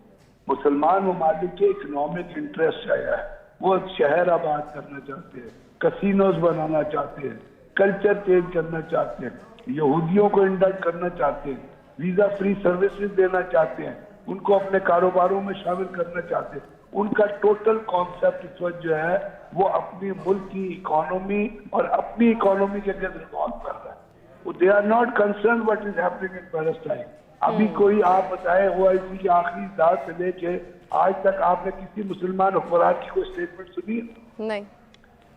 मुसलमान ममालिक के इकोनॉमिक इंटरेस्ट आया है, वो शहर आबाद करना चाहते हैं, कसिनोज बनाना चाहते हैं, कल्चर चेंज करना चाहते हैं, यहूदियों को इंडक्ट करना चाहते हैं, वीजा फ्री सर्विसेज देना चाहते हैं, उनको अपने कारोबारों में शामिल करना चाहते हैं। उनका टोटल कॉन्सेप्ट इस वक्त जो है वो अपनी मुल्क की इकोनॉमी और अपनी इकोनॉमी के अंदर रिवॉल्व कर रहा है। They are not concern what is happening in Palestine. अभी कोई आप बताए ओआईसी की आखिरी इजलास से लेके आज तक आपने किसी मुसलमान हुक्मरान की कोई स्टेटमेंट सुनी? नहीं,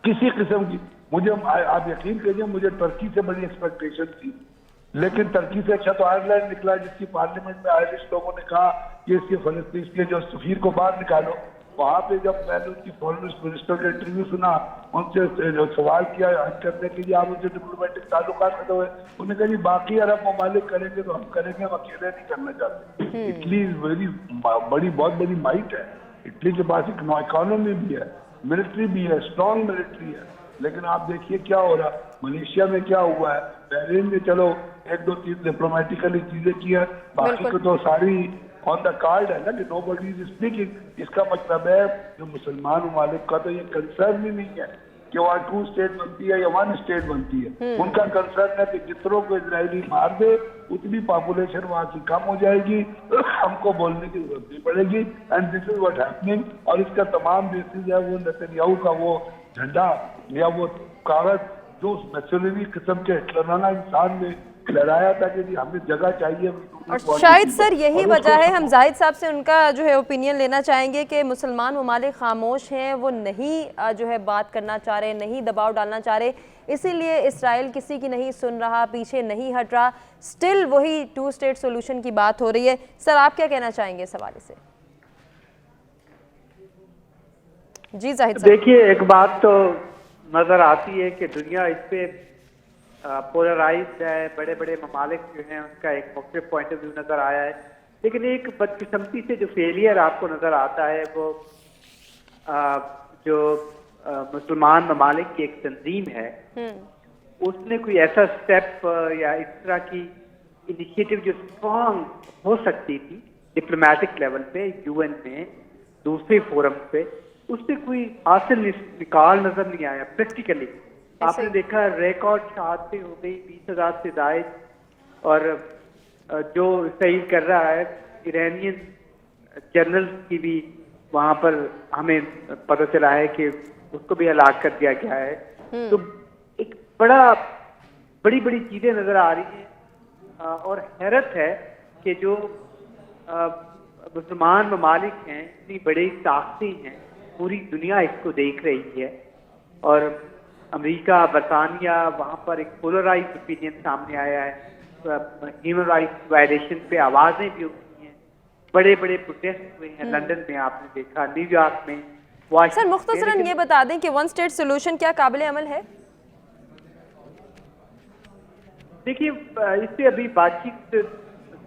किसी किस्म की। मुझे आप यकीन कीजिए, मुझे टर्की से बड़ी एक्सपेक्टेशन थी, लेकिन टर्की से अच्छा तो आयरलैंड निकला, जिसकी पार्लियामेंट में आयरिश लोगों ने कहा कि इसके फलस्तीन के जो सफीर को बाहर निकालो। वहां पे जब मैंने उनकी फॉरेन मिनिस्टर का इंटरव्यू सुना, उनसे जो सवाल किया करने के लिए आप उनसे डिप्लोमेटिक ताल्लुकात खत्म हुए, उन्होंने कहा जी बाकी अरब ममालिक करेंगे तो हम करेंगे, हम अकेले नहीं करना चाहते। इटली वेरी बहुत बड़ी माइट है, इटली के पास इकोनॉमी भी है, मिलिट्री भी है, स्ट्रॉन्ग मिलिट्री है। लेकिन आप देखिए क्या हो रहा, मलेशिया में क्या हुआ है, बहरीन में चलो 1-2-3 डिप्लोमेटिकली चीजें की है, बाकी को तो सारी ऑन द कार्ड है ना कि नोबडी इज स्पीकिंग। इसका मतलब है जो मुसलमान ममालिक का तो ये कंसर्न ही नहीं है कि वहाँ 2 स्टेट बनती है या 1 स्टेट बनती है। उनका कंसर्न है कि जितनों को इजरायली मार दे उतनी पॉपुलेशन वहाँ की कम हो जाएगी, हमको बोलने की जरूरत नहीं पड़ेगी। And this is what happening. और इसका तमाम बेसिस है वो नेतन्याहू का वो झंडा या वो कागज जो उस मैसोलिनी किस्म के हिटलराना इंसान ने लहराया था कि हमें जगह चाहिए। और शायद सर यही वजह है, हम जाहिद साहब से उनका जो है ओपिनियन लेना चाहेंगे कि मुसलमान ममालिक खामोश हैं, वो नहीं जो है बात करना चाह रहे, नहीं दबाव डालना चाह रहे, इसीलिए इसराइल किसी की नहीं सुन रहा, पीछे नहीं हट रहा, स्टिल वही 2 स्टेट सोल्यूशन की बात हो रही है। सर आप क्या कहना चाहेंगे इस हवाले से? जी जाहिद साहब। देखिए, एक बात तो नजर आती है कि दुनिया इस पे पोलराइज्ड है, बड़े बड़े ममालिक जो हैं उनका एक मुख्तलिफ पॉइंट ऑफ व्यू नजर आया है, लेकिन एक बदकिस्मती से जो फेलियर आपको नजर आता है वो जो मुसलमान ममालिक की एक तंजीम है उसने कोई ऐसा स्टेप या इस तरह की इनिशिएटिव जो स्ट्रॉन्ग हो सकती थी डिप्लोमेटिक लेवल पे, यूएन में, दूसरे फोरम पे, उससे कोई हासिल निकाल नजर नहीं आया प्रैक्टिकली। आपने देखा रिकॉर्ड शहादतें हो गई 20,000 से जायद, और जो सही कर रहा है ईरानियन जनरल की भी वहां पर हमें पता चला है कि उसको भी हलाक कर दिया गया है। तो एक बड़ी बड़ी चीजें नजर आ रही हैं और हैरत है कि जो मुसलमान ममालिक हैं, इतनी बड़ी ताकतें हैं, पूरी दुनिया इसको देख रही है, और अमेरिका, बरतानिया, वहाँ पर एक पोलराइज्ड ओपिनियन सामने आया है, ह्यूमन राइट्स वायलेशन पे आवाजें भी उठी हैं, बड़े बड़े प्रोटेस्ट हुए हैं, लंदन में आपने देखा, न्यूयॉर्क में, सर मुख्तसरन ये बता दें कि 1 स्टेट सोल्यूशन क्या काबिल अमल है? देखिए, इस पे अभी बातचीत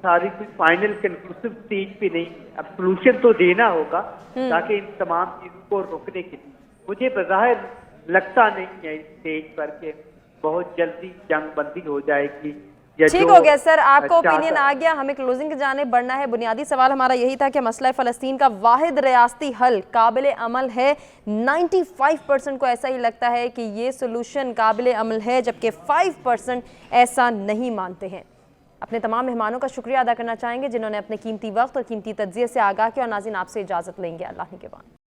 सारी कोई फाइनल कंक्लूसिव स्टेज पे नहीं, अब सोल्यूशन तो देना होगा ताकि इन तमाम चीजों को रोकने के लिए। मुझे बज़ाहिर लगता नहीं है इस स्टेज पर कि बहुत जल्दी जंग बंदी हो जाएगी। ठीक हो गया सर, आपका ओपिनियन आ गया, हमें क्लोजिंग की जाने बढ़ना है। बुनियादी सवाल हमारा यही था कि मसला फ़लस्तीन का वाहिद रियासती हल काबिल अमल है। 95% को ऐसा ही लगता है कि ये सोल्यूशन काबिल अमल है, जबकि 5% ऐसा नहीं मानते हैं। अपने तमाम मेहमानों का शुक्रिया अदा करना चाहेंगे जिन्होंने अपने कीमती वक्त और कीमती तज्ज़िये से आगाह किया, और नाज़रीन आपसे इजाज़त लेंगे। अल्लाह निगहबान।